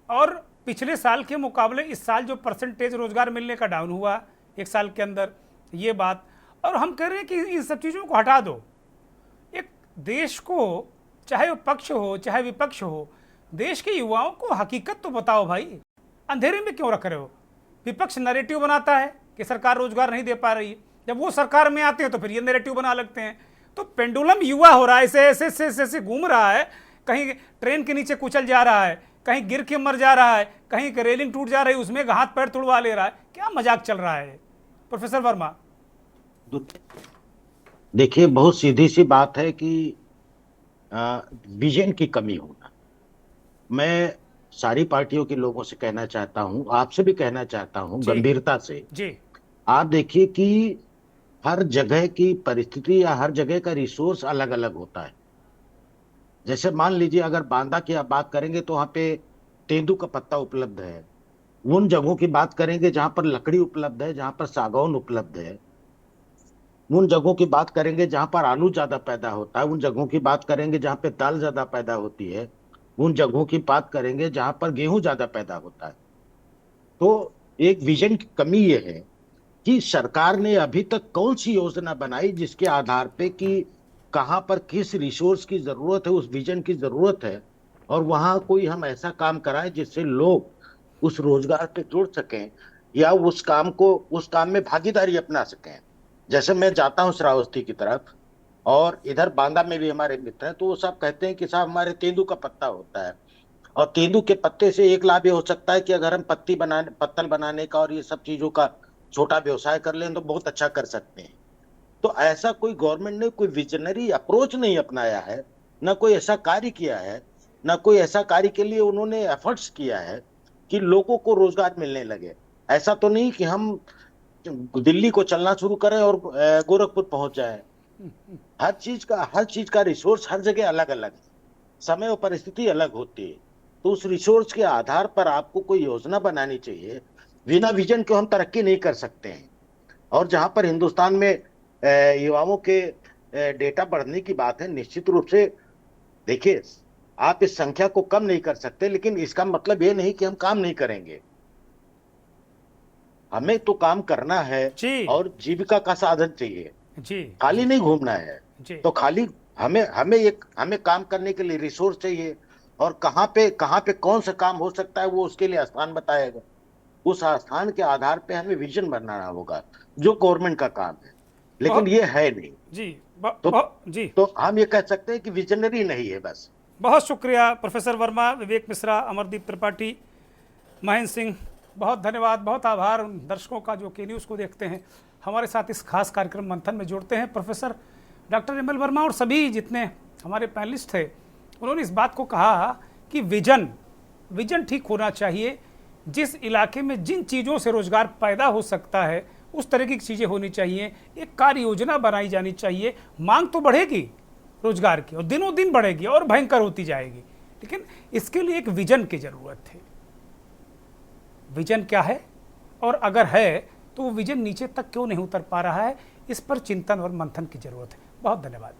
और पिछले साल के मुकाबले इस साल जो परसेंटेज रोजगार मिलने का डाउन हुआ एक साल के अंदर, ये बात। और हम कह रहे हैं कि इन सब चीज़ों को हटा दो। एक देश को, चाहे वो पक्ष हो चाहे विपक्ष हो, देश के युवाओं को हकीकत तो बताओ भाई। अंधेरे में क्यों रख रहे हो? विपक्ष नैरेटिव बनाता है कि सरकार रोजगार नहीं दे पा रही, जब वो सरकार में आते हैं तो फिर ये नैरेटिव बना लगते हैं। तो पेंडुलम युवा हो रहा है, ऐसे घूम रहा है, कहीं ट्रेन के नीचे कुचल जा रहा है, कहीं गिर के मर जा रहा है, कहीं रेलिंग टूट जा रही है, उसमें हाथ पैर तुड़वा ले रहा है। क्या मजाक चल रहा है प्रोफेसर वर्मा? देखिए, बहुत सीधी सी बात है कि विजन की कमी होना। मैं सारी पार्टियों के लोगों से कहना चाहता हूं, आपसे भी कहना चाहता हूं गंभीरता से जी। आप देखिए कि हर जगह की परिस्थिति या हर जगह का रिसोर्स अलग अलग होता है। जैसे मान लीजिए अगर बांदा की आप बात करेंगे तो वहां पे तेंदू का पत्ता उपलब्ध है। उन जगहों की बात करेंगे जहां पर लकड़ी उपलब्ध है, जहां पर सागौन उपलब्ध है। उन जगहों की बात करेंगे जहां पर आलू ज्यादा पैदा होता है। उन जगहों की बात करेंगे जहां पे दाल ज्यादा पैदा होती है। उन जगहों की बात करेंगे जहां पर गेहूं ज्यादा पैदा होता है। तो एक विजन की कमी यह है कि सरकार ने अभी तक कौन सी योजना बनाई जिसके आधार पे कि कहां पर किस रिसोर्स की जरूरत है, उस विजन की जरूरत है, और वहां कोई हम ऐसा काम कराएं जिससे लोग उस रोजगार पे जुड़ सकें या उस काम में भागीदारी अपना सकें। जैसे मैं जाता हूं श्रावस्ती की तरफ, और इधर बांदा में भी हमारे मित्र हैं, तो वो सब कहते हैं कि साहब हमारे तेंदू का पत्ता होता है, और तेंदू के पत्ते से एक लाभ ये हो सकता है कि अगर हम पत्तल बनाने का और ये सब चीजों का छोटा व्यवसाय कर लें तो बहुत अच्छा कर सकते हैं। तो ऐसा कोई गवर्नमेंट ने कोई विजनरी अप्रोच नहीं अपनाया है, ना कोई ऐसा कार्य किया है, ना कोई ऐसा कार्य के लिए उन्होंने एफर्ट्स किया है कि लोगों को रोजगार मिलने लगे। ऐसा तो नहीं कि हम दिल्ली को चलना शुरू करें और गोरखपुर पहुंच जाए। हर चीज का रिसोर्स हर जगह अलग अलग, समय और परिस्थिति अलग होती है। तो उस रिसोर्स के आधार पर आपको कोई योजना बनानी चाहिए। बिना विजन के हम तरक्की नहीं कर सकते हैं। और जहां पर हिंदुस्तान में युवाओं के डेटा बढ़ने की बात है, निश्चित रूप से देखिए, आप इस संख्या को कम नहीं कर सकते, लेकिन इसका मतलब ये नहीं कि हम काम नहीं करेंगे। हमें तो काम करना है जी। और जीविका का साधन चाहिए, जी खाली नहीं घूमना है। जी तो खाली हमें काम करने के लिए रिसोर्स चाहिए, और कहाँ पे कौन सा काम हो सकता है वो उसके लिए स्थान बताएगा। उस स्थान के आधार पे हमें विजन बनाना होगा, जो गवर्नमेंट का काम है, लेकिन बहुत- ये है नहीं। जी जी तो हम ये कह सकते हैं कि विजनरी नहीं है बस। बहुत शुक्रिया प्रोफेसर वर्मा, विवेक मिश्रा, अमरदीप त्रिपाठी, महेंद्र सिंह, बहुत धन्यवाद, बहुत आभार उन दर्शकों का जो के न्यूज़ को देखते हैं, हमारे साथ इस खास कार्यक्रम मंथन में जुड़ते हैं। Professor doctor M L Verma और सभी जितने हमारे पैनलिस्ट थे, उन्होंने इस बात को कहा कि विजन ठीक होना चाहिए। जिस इलाके में जिन चीज़ों से रोजगार पैदा हो सकता है उस तरह की चीज़ें होनी चाहिए, एक कार्य योजना बनाई जानी चाहिए। मांग तो बढ़ेगी रोजगार की और दिनों दिन बढ़ेगी और भयंकर होती जाएगी, लेकिन इसके लिए एक विजन की जरूरत है। विजन क्या है और अगर है तो वो विजन नीचे तक क्यों नहीं उतर पा रहा है, इस पर चिंतन और मंथन की जरूरत है। बहुत धन्यवाद।